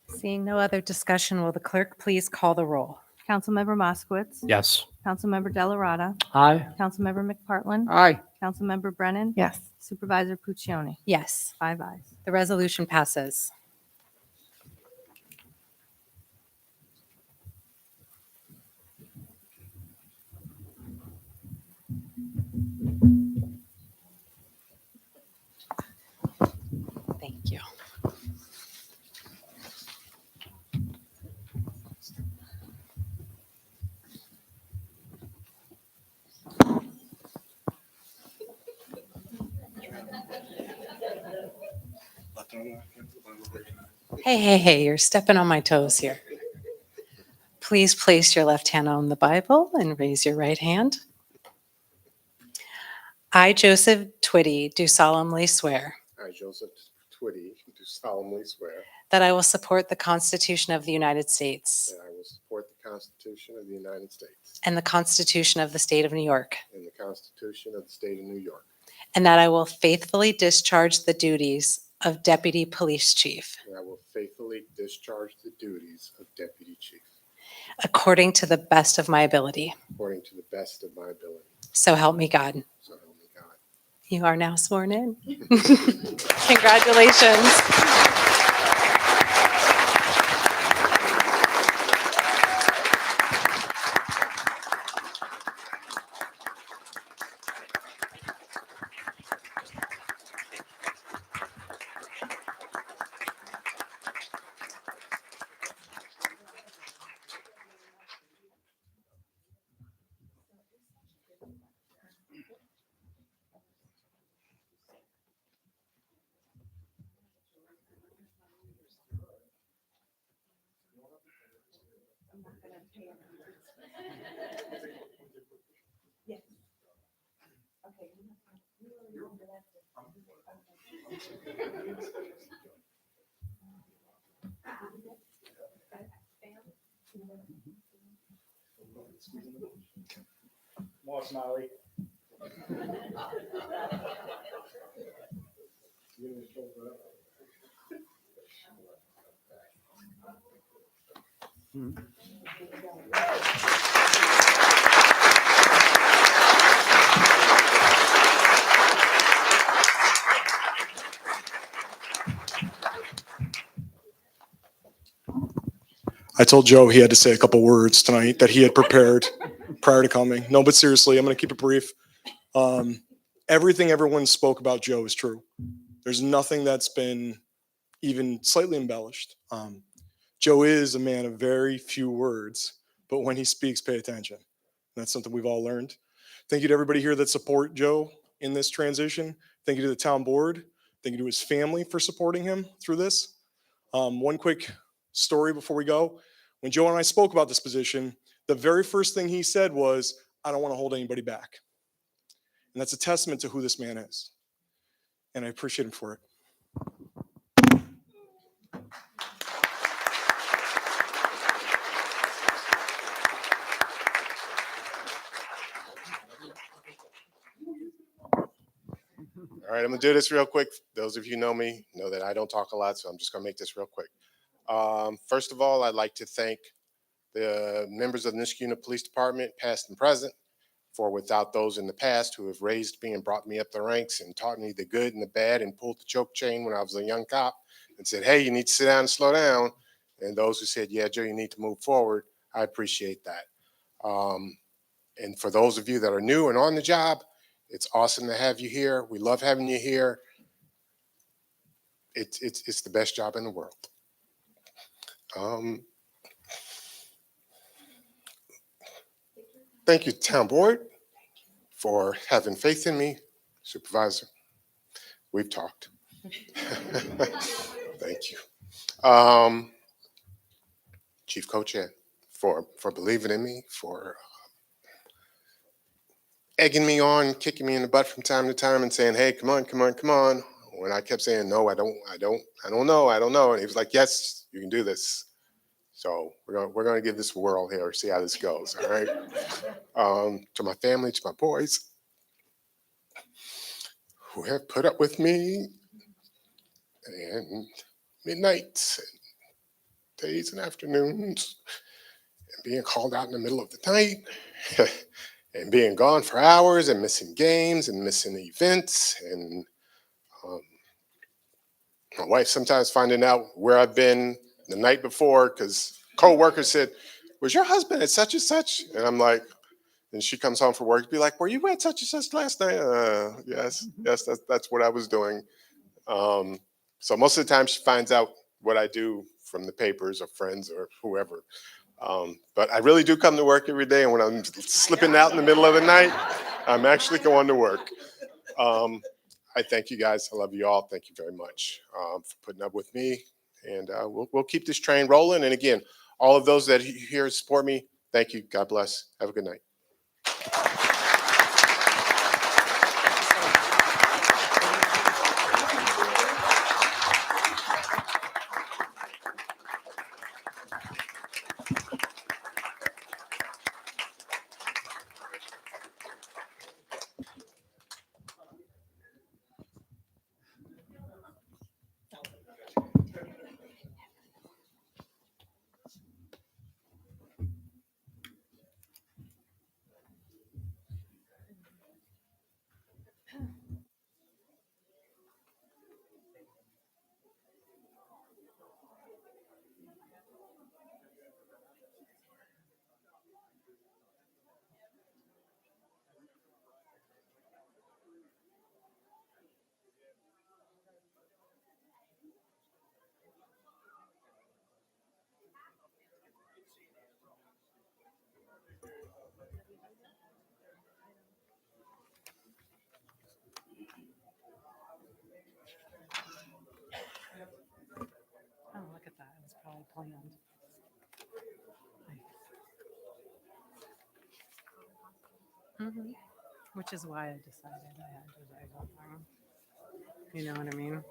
Seeing no other discussion, will the clerk please call the roll? Councilmember Moskowitz. Yes. Councilmember Delarada. Aye. Councilmember McPartlin. Aye. Councilmember Brennan. Yes. Supervisor Puccioni. Yes, 5 ayes. the resolution passes. Thank you. Hey, you're stepping on my toes here. Please place your left hand on the Bible and raise your right hand. I, Joseph Twitty, do solemnly swear I, Joseph Twitty, do solemnly swear that I will support the Constitution of the United States that I will support the Constitution of the United States and the Constitution of the State of New York, and the Constitution of the State of New York, and that I will faithfully discharge the duties of Deputy Police Chief and I will faithfully discharge the duties of Deputy Chief according to the best of my ability. according to the best of my ability. So help me God. So help me God. You are now sworn in. Congratulations. More Smiley. I told Joe he had to say a couple words tonight that he had prepared prior to coming. No, but seriously, I'm going to keep it brief. Everything everyone spoke about Joe is true. There's nothing that's been even slightly embellished. Joe is a man of very few words, but when he speaks, pay attention. That's something we've all learned. Thank you to everybody here that support Joe in this transition. Thank you to the town board. Thank you to his family for supporting him through this. One quick story before we go. When Joe and I spoke about this position, the very first thing he said was, I don't want to hold anybody back. And that's a testament to who this man is. And I appreciate him for it. All right, I'm gonna do this real quick. Those of you who know me know that I don't talk a lot, so I'm just gonna make this real quick. First of all, I'd like to thank the members of the Niskayuna Police Department, past and present, for without those in the past who have raised me and brought me up the ranks and taught me the good and the bad and pulled the choke chain when I was a young cop and said, hey, you need to sit down and slow down. And those who said, yeah, Joe, you need to move forward. I appreciate that. And for those of you that are new and on the job, it's awesome to have you here. We love having you here. It's the best job in the world. Thank you, town board, for having faith in me. Supervisor, we've talked. Thank you. Chief Co-Chair, for believing in me, for egging me on, kicking me in the butt from time to time and saying, hey, come on, come on, come on. When I kept saying, no, I don't know. And he was like, yes, you can do this. So we're going to give this a whirl here, see how this goes. All right. To my family, to my boys who have put up with me and midnights and days and afternoons and being called out in the middle of the night and being gone for hours and missing games and missing events and my wife sometimes finding out where I've been the night before because co-workers said, was your husband at such and such? And I'm like, and she comes home from work, be like, were you at such and such last night? Yes, that's what I was doing. So most of the time she finds out what I do from the papers or friends or whoever. But I really do come to work every day. And when I'm slipping out in the middle of the night, I'm actually going to work. I thank you guys. I love you all. Thank you very much for putting up with me. And we'll keep this train rolling. And again, all of those that are here support me, thank you. God bless. Have a good night. Oh, look at that. It was probably planned. Which is why I decided I had to say something. You know what I mean?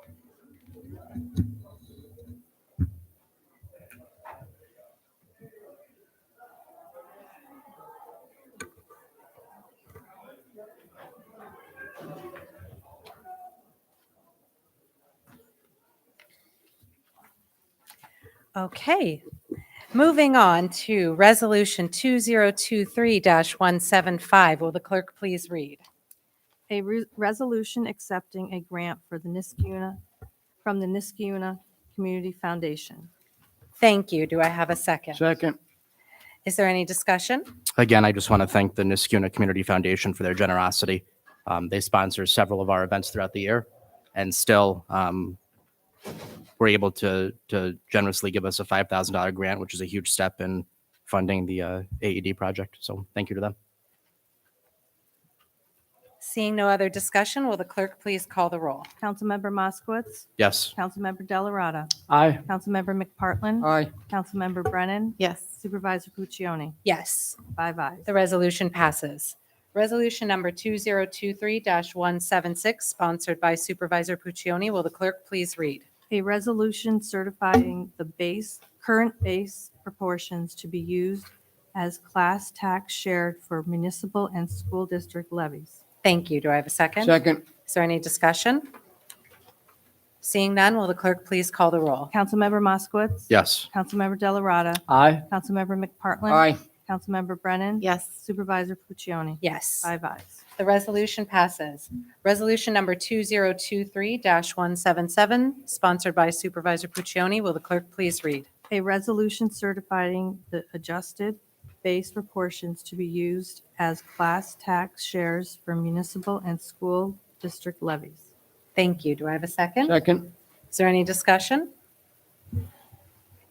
Okay, moving on to Resolution 2023-175. Will the clerk please read? A resolution accepting a grant for the Niskuna, from the Niskuna Community Foundation. Thank you. Do I have a second? Second. Is there any discussion? Again, I just want to thank the Niskuna Community Foundation for their generosity. They sponsor several of our events throughout the year, and still were able to generously give us a $5,000 grant, which is a huge step in funding the AED project. So thank you to them. Seeing no other discussion, will the clerk please call the roll? Councilmember Moskowitz. Yes. Councilmember Delarada. Aye. Councilmember McPartlin. Aye. Councilmember Brennan. Yes. Supervisor Puccioni. Yes, 5 ayes. the resolution passes. Resolution number 2023-176, sponsored by Supervisor Puccioni. Will the clerk please read? A resolution certifying the current base proportions to be used as class tax shared for municipal and school district levies. Thank you. Do I have a second? Second. Is there any discussion? Seeing none, will the clerk please call the roll? Councilmember Moskowitz. Yes. Councilmember Delarada. Aye. Councilmember McPartlin. Aye. Councilmember Brennan. Yes. Supervisor Puccioni. Yes, 5 ayes. the resolution passes. Resolution number 2023-177, sponsored by Supervisor Puccioni. Will the clerk please read? A resolution certifying the adjusted base proportions to be used as class tax shares for municipal and school district levies. Thank you. Do I have a second? Second. Is there any discussion?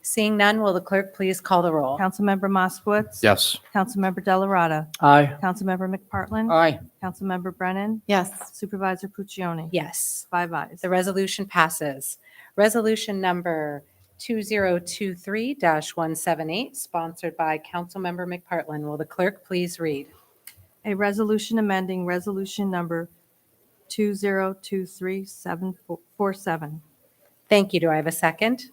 Seeing none, will the clerk please call the roll? Councilmember Moskowitz. Yes. Councilmember Delarada. Aye. Councilmember McPartlin. Aye. Councilmember Brennan. Yes. Supervisor Puccioni. Yes, 5 ayes. the resolution passes. Resolution number 2023-178, sponsored by Councilmember McPartlin. Will the clerk please read? A resolution amending resolution number 2023-747. Thank you. Do I have a second?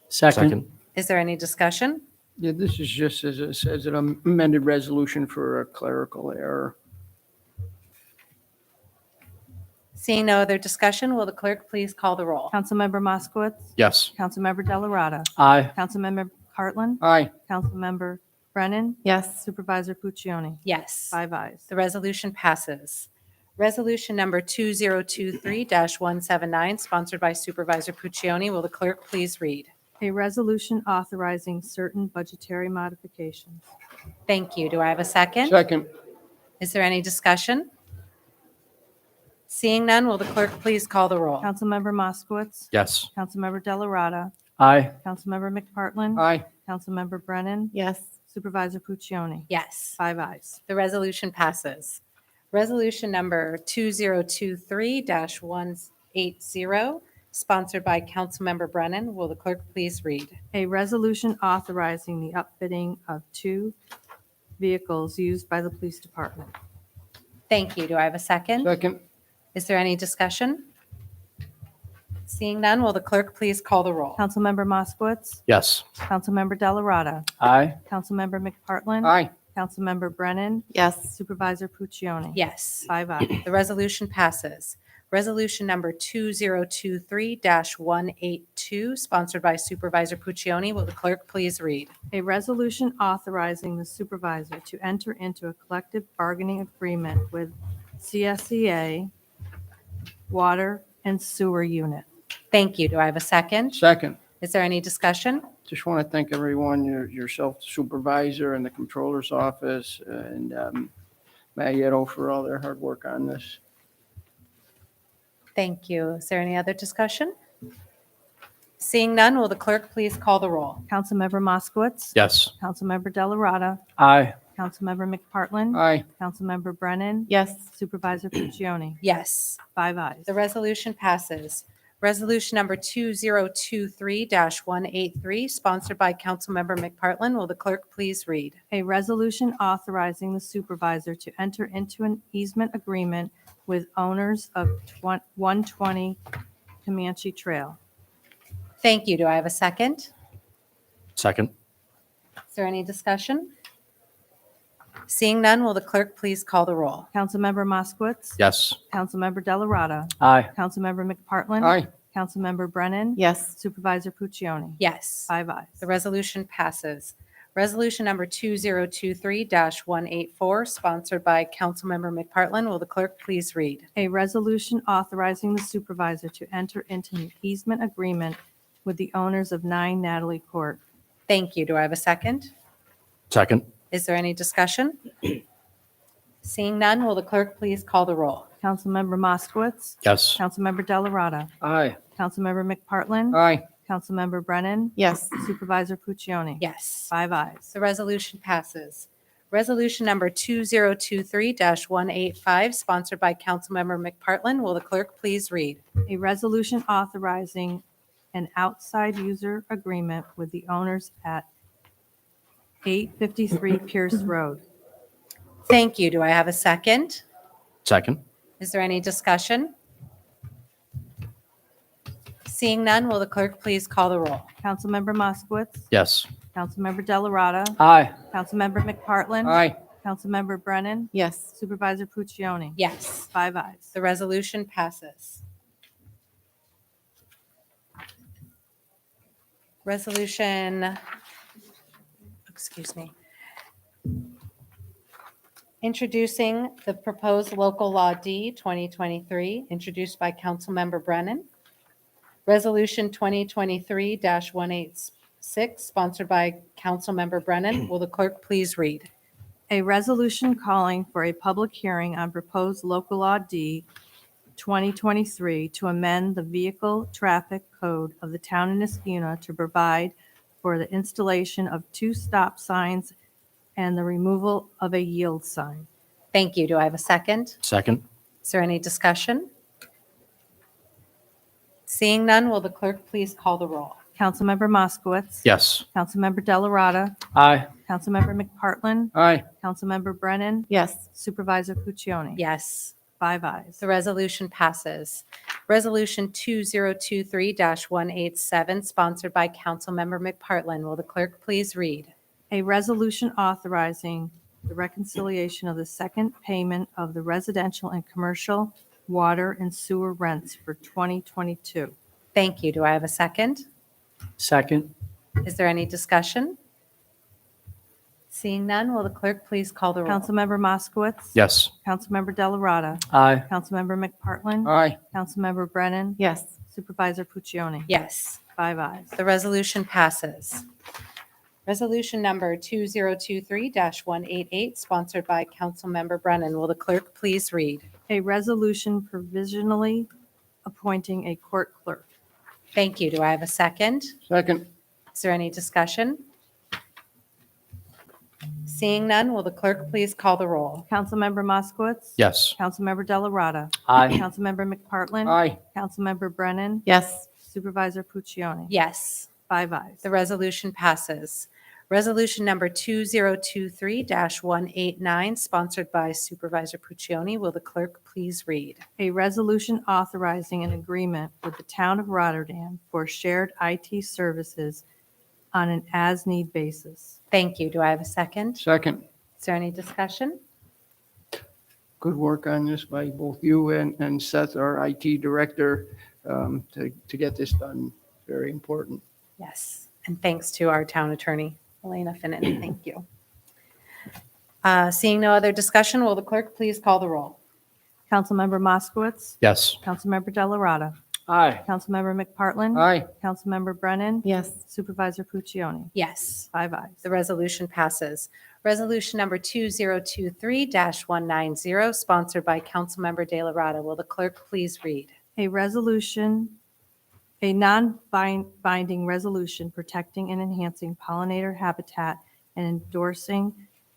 Second. Is there any discussion? Yeah, this is just as an amended resolution for a clerical error. Seeing no other discussion, will the clerk please call the roll? Councilmember Moskowitz. Yes. Councilmember Delarada. Aye. Councilmember McPartlin. Aye. Councilmember Brennan. Yes. Supervisor Puccioni. Yes, 5 ayes. the resolution passes. Resolution number 2023-179, sponsored by Supervisor Puccioni. Will the clerk please read? A resolution authorizing certain budgetary modifications. Thank you. Do I have a second? Second. Is there any discussion? Seeing none, will the clerk please call the roll? Councilmember Moskowitz. Yes. Councilmember Delarada. Aye. Councilmember McPartlin. Aye. Councilmember Brennan. Yes. Supervisor Puccioni. Yes, 5 ayes. the resolution passes. Resolution number 2023-180, sponsored by Councilmember Brennan. Will the clerk please read? A resolution authorizing the upfitting of 2 vehicles used by the police department. Thank you. Do I have a second? Second. Is there any discussion? Seeing none, will the clerk please call the roll? Councilmember Moskowitz. Yes. Councilmember Delarada. Aye. Councilmember McPartlin. Aye. Councilmember Brennan. Yes. Supervisor Puccioni. Yes, 5 ayes. the resolution passes. Resolution number 2023-182, sponsored by Supervisor Puccioni. Will the clerk please read? A resolution authorizing the supervisor to enter into a collective bargaining agreement with CSEA Water and Sewer Unit. Thank you. Do I have a second? Second. Is there any discussion? Just want to thank everyone, yourself, supervisor, and the controller's office, and Maggetto for all their hard work on this. Thank you. Is there any other discussion? Seeing none, will the clerk please call the roll? Councilmember Moskowitz. Yes. Councilmember Delarada. Aye. Councilmember McPartlin. Aye. Councilmember Brennan. Yes. Supervisor Puccioni. Yes, 5 ayes. the resolution passes. Resolution number 2023-183, sponsored by Councilmember McPartlin. Will the clerk please read? A resolution authorizing the supervisor to enter into an easement agreement with owners of 120 Comanche Trail. Thank you. Do I have a second? Second. Is there any discussion? Seeing none, will the clerk please call the roll? Councilmember Moskowitz. Yes. Councilmember Delarada. Aye. Councilmember McPartlin. Aye. Councilmember Brennan. Yes. Supervisor Puccioni. Yes. 5 ayes. The resolution passes. Resolution number 2023-184, sponsored by Councilmember McPartlin. Will the clerk please read? A resolution authorizing the supervisor to enter into an easement agreement with the owners of 9 Natalie Court. Thank you. Do I have a second? Second. Is there any discussion? Seeing none, will the clerk please call the roll? Councilmember Moskowitz. Yes. Councilmember Delarada. Aye. Councilmember McPartlin. Aye. Councilmember Brennan. Yes. Supervisor Puccioni. Yes. 5 ayes. The resolution passes. Resolution number 2023-185, sponsored by Councilmember McPartlin. Will the clerk please read? A resolution authorizing an outside user agreement with the owners at 853 Pierce Road. Thank you. Do I have a second? Second. Is there any discussion? Seeing none, will the clerk please call the roll? Councilmember Moskowitz. Yes. Councilmember Delarada. Aye. Councilmember McPartlin. Aye. Councilmember Brennan. Yes. Supervisor Puccioni. Yes. 5 ayes. The resolution passes. Resolution, excuse me. Introducing the proposed local law D 2023, introduced by Councilmember Brennan. Resolution 2023-186, sponsored by Councilmember Brennan. Will the clerk please read? A resolution calling for a public hearing on proposed local law D 2023 to amend the vehicle traffic code of the town of Niskuna to provide for the installation of 2 stop signs and the removal of a yield sign. Thank you. Do I have a second? Second. Is there any discussion? Seeing none, will the clerk please call the roll? Councilmember Moskowitz. Yes. Councilmember Delarada. Aye. Councilmember McPartlin. Aye. Councilmember Brennan. Yes. Supervisor Puccioni. Yes. 5 ayes. The resolution passes. Resolution 2023-187, sponsored by Councilmember McPartlin. Will the clerk please read? A resolution authorizing the reconciliation of the second payment of the residential and commercial water and sewer rents for 2022. Thank you. Do I have a second? Second. Is there any discussion? Seeing none, will the clerk please call the roll? Councilmember Moskowitz. Yes. Councilmember Delarada. Aye. Councilmember McPartlin. Aye. Councilmember Brennan. Yes. Supervisor Puccioni. Yes. 5 ayes. The resolution passes. Resolution number 2023-188, sponsored by Councilmember Brennan. Will the clerk please read? A resolution provisionally appointing a court clerk. Thank you. Do I have a second? Second. Is there any discussion? Seeing none, will the clerk please call the roll? Councilmember Moskowitz. Yes. Councilmember Delarada. Aye. Councilmember McPartlin. Aye. Councilmember Brennan. Yes. Supervisor Puccioni. Yes. 5 ayes. The resolution passes. Resolution number 2023-189, sponsored by Supervisor Puccioni. Will the clerk please read? A resolution authorizing an agreement with the town of Rotterdam for shared IT services on an as-need basis. Thank you. Do I have a second? Second. Is there any discussion? Good work on this by both you and Seth, our IT director, to get this done. Very important. Yes. And thanks to our town attorney, Elena Finnan. Thank you. Seeing no other discussion, will the clerk please call the roll? Councilmember Moskowitz. Yes. Councilmember Delarada. Aye. Councilmember McPartlin. Aye. Councilmember Brennan. Yes. Supervisor Puccioni. Yes. 5 ayes. The resolution passes. Resolution number 2023-190, sponsored by Councilmember De La Rada. Will the clerk please read? A resolution, a non-binding resolution protecting and enhancing pollinator habitat and endorsing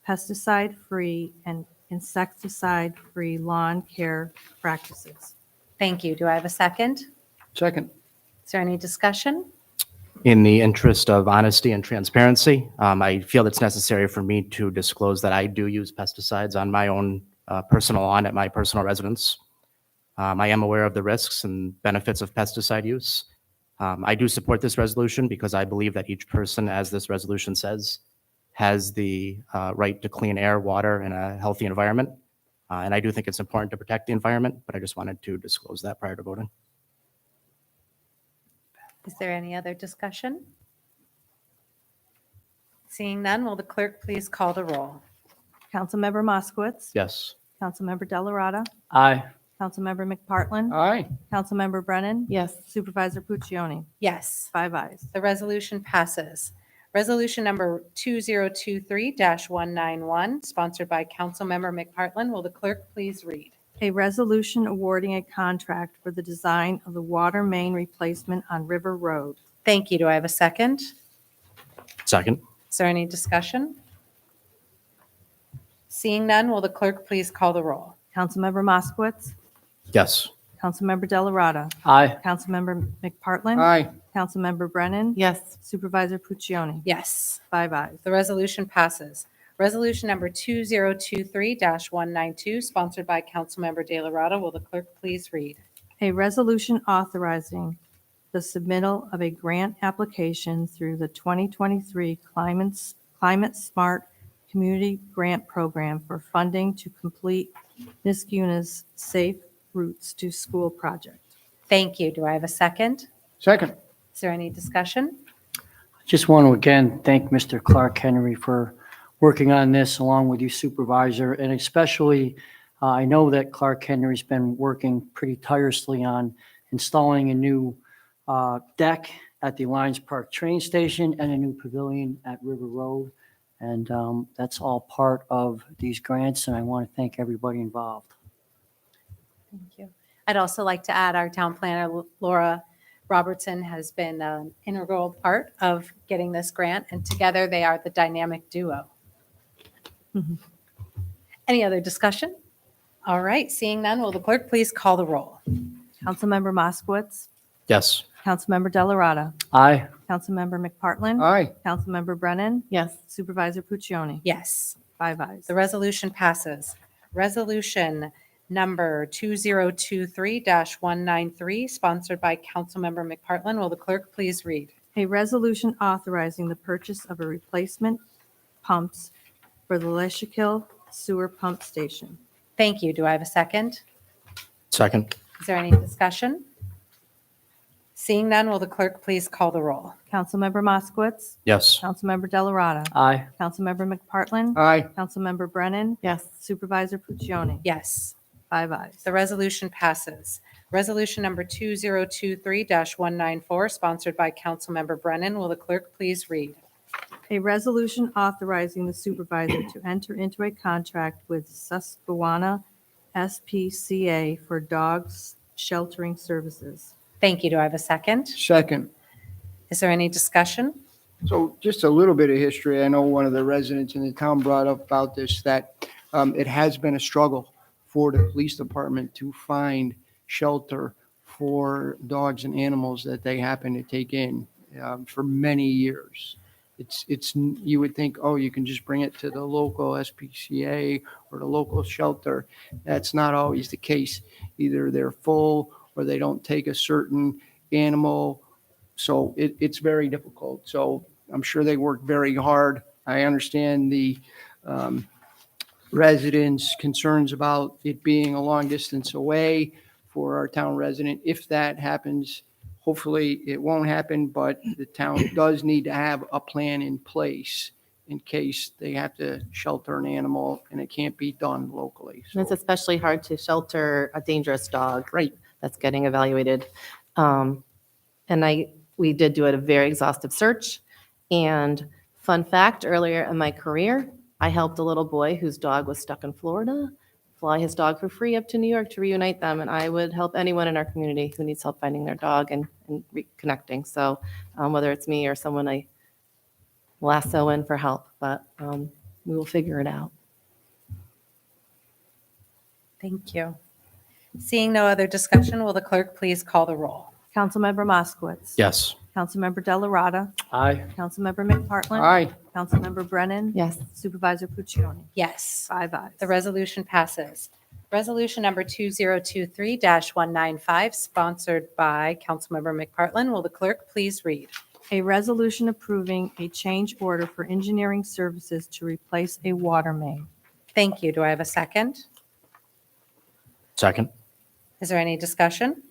pesticide-free and insecticide-free lawn care practices. Thank you. Do I have a second? Second. Is there any discussion? In the interest of honesty and transparency, I feel it's necessary for me to disclose that I do use pesticides on my own personal lawn at my personal residence. I am aware of the risks and benefits of pesticide use. I do support this resolution because I believe that each person, as this resolution says, has the right to clean air, water, and a healthy environment. And I do think it's important to protect the environment, but I just wanted to disclose that prior to voting. Is there any other discussion? Seeing none, will the clerk please call the roll? Councilmember Moskowitz. Yes. Councilmember Delarada. Aye. Councilmember McPartlin. Aye. Councilmember Brennan. Yes. Supervisor Puccioni. Yes. 5 ayes. The resolution passes. Resolution number 2023-191, sponsored by Councilmember McPartlin. Will the clerk please read? A resolution awarding a contract for the design of the water main replacement on River Road. Thank you. Do I have a second? Second. Is there any discussion? Seeing none, will the clerk please call the roll? Councilmember Moskowitz. Yes. Councilmember Delarada. Aye. Councilmember McPartlin. Aye. Councilmember Brennan. Yes. Supervisor Puccioni. Yes. 5 ayes. The resolution passes. Resolution number 2023-192, sponsored by Councilmember De La Rada. Will the clerk please read? A resolution authorizing the submittal of a grant application through the 2023 Climate Smart Community Grant Program for funding to complete Niskuna's Safe Routes to School project. Thank you. Do I have a second? Second. Is there any discussion? Just want to again thank Mr. Clark Henry for working on this along with you, Supervisor, and especially I know that Clark Henry's been working pretty tirelessly on installing a new deck at the Lions Park train station and a new pavilion at River Road. And that's all part of these grants, and I want to thank everybody involved. Thank you. I'd also like to add our town planner, Laura Robertson, has been an integral part of getting this grant, and together they are the dynamic duo. Any other discussion? All right, seeing none, will the clerk please call the roll? Councilmember Moskowitz. Yes. Councilmember Delarada. Aye. Councilmember McPartlin. Aye. Councilmember Brennan. Yes. Supervisor Puccioni. Yes. 5 ayes. The resolution passes. Resolution number 2023-193, sponsored by Councilmember McPartlin. Will the clerk please read? A resolution authorizing the purchase of a replacement pumps for the Leshikill Sewer Pump Station. Thank you. Do I have a second? Second. Is there any discussion? Seeing none, will the clerk please call the roll? Councilmember Moskowitz. Yes. Councilmember Delarada. Aye. Councilmember McPartlin. Aye. Councilmember Brennan. Yes. Supervisor Puccioni. Yes. 5 ayes. The resolution passes. Resolution number 2023-194, sponsored by Councilmember Brennan. Will the clerk please read? A resolution authorizing the supervisor to enter into a contract with Susquehanna SPCA for dogs sheltering services. Thank you. Do I have a second? Second. Is there any discussion? So just a little bit of history. I know one of the residents in the town brought up about this, that it has been a struggle for the police department to find shelter for dogs and animals that they happen to take in for many years. It's you would think, oh, you can just bring it to the local SPCA or the local shelter. That's not always the case. Either they're full or they don't take a certain animal. So it's very difficult. So I'm sure they work very hard. I understand the residents' concerns about it being a long distance away for our town resident. If that happens, hopefully it won't happen, but the town does need to have a plan in place in case they have to shelter an animal and it can't be done locally. And it's So, especially hard to shelter a dangerous dog. Right. That's getting evaluated. We did do a very exhaustive search. And fun fact, earlier in my career, I helped a little boy whose dog was stuck in Florida fly his dog for free up to New York to reunite them. And I would help anyone in our community who needs help finding their dog and reconnecting. So whether it's me or someone I lasso in for help, but we will figure it out. Thank you. Seeing no other discussion, will the clerk please call the roll? Councilmember Moskowitz. Yes. Councilmember Delarada. Aye. Councilmember McPartlin. Aye. Councilmember Brennan. Yes. Supervisor Puccioni. Yes. 5 ayes. The resolution passes. Resolution number 2023-195, sponsored by Councilmember McPartlin. Will the clerk please read? A resolution approving a change order for engineering services to replace a water main. Thank you. Do I have a second? Second. Is there any discussion?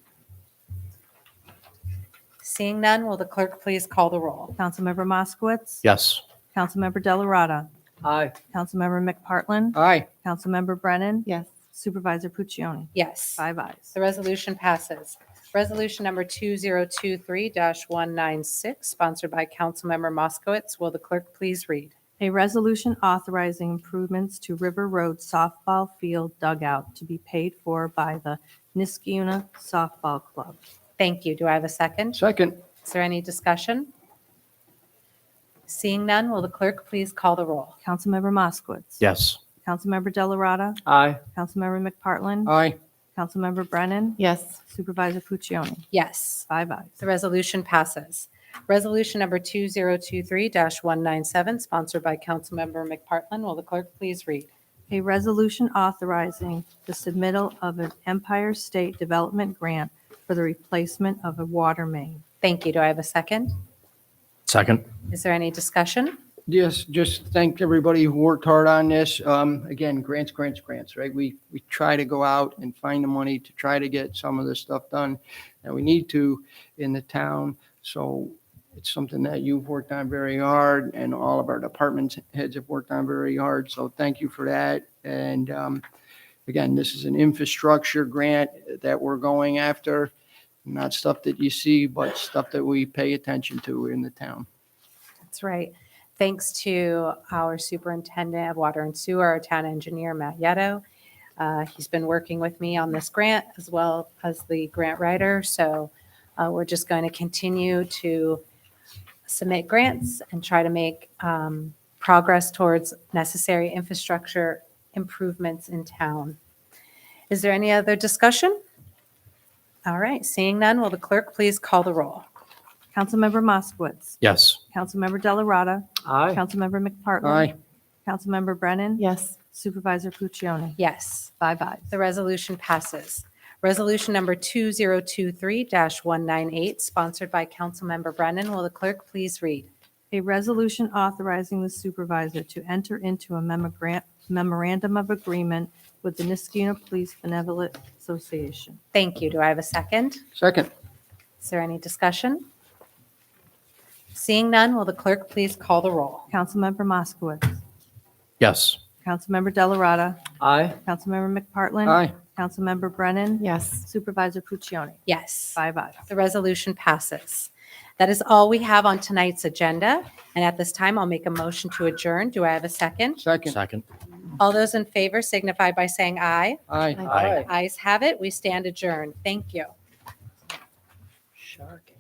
Seeing none, will the clerk please call the roll? Councilmember Moskowitz. Yes. Councilmember Delarada. Aye. Councilmember McPartlin. Aye. Councilmember Brennan. Yes. Supervisor Puccioni. Yes. 5 ayes. The resolution passes. Resolution number 2023-196, sponsored by Councilmember Moskowitz. Will the clerk please read? A resolution authorizing improvements to River Road softball field dugout to be paid for by the Niskiuna Softball Club. Thank you. Do I have a second? Second. Is there any discussion? Seeing none, will the clerk please call the roll? Councilmember Moskowitz. Yes. Councilmember Delarada. Aye. Councilmember McPartlin. Aye. Councilmember Brennan. Yes. Supervisor Puccioni. Yes. 5 ayes. The resolution passes. Resolution number 2023-197, sponsored by Councilmember McPartlin. Will the clerk please read? A resolution authorizing the submittal of an Empire State Development Grant for the replacement of a water main. Thank you. Do I have a second? Second. Is there any discussion? Yes, just thank everybody who worked hard on this. Again, grants, right? We try to go out and find the money to try to get some of this stuff done that we need to in the town. So it's something that you've worked on very hard, and all of our department heads have worked on very hard. So thank you for that. And again, this is an infrastructure grant that we're going after, not stuff that you see, but stuff that we pay attention to in the town. That's right. Thanks to our superintendent of water and sewer, our town engineer, Matt Yetto. He's been working with me on this grant as well as the grant writer. So we're just going to continue to submit grants and try to make progress towards necessary infrastructure improvements in town. Is there any other discussion? All right, seeing none, will the clerk please call the roll? Councilmember Moskowitz. Yes. Councilmember Delarada. Aye. Councilmember McPartlin. Aye. Councilmember Brennan. Yes. Supervisor Puccioni. Yes. 5 ayes. The resolution passes. Resolution number 2023-198, sponsored by Councilmember Brennan. Will the clerk please read? A resolution authorizing the supervisor to enter into a memorandum of agreement with the Niskiuna Police Benevolent Association. Thank you. Do I have a second? Second. Is there any discussion? Seeing none, will the clerk please call the roll? Councilmember Moskowitz. Yes. Councilmember Delarada. Aye. Councilmember McPartlin. Aye. Councilmember Brennan. Yes. Supervisor Puccioni. Yes. 5 ayes. The resolution passes. That is all we have on tonight's agenda. And at this time, I'll make a motion to adjourn. Do I have a second? Second. Second. All those in favor signify by saying aye. Aye. Aye. Ayes have it. We stand adjourned. Thank you. Shark.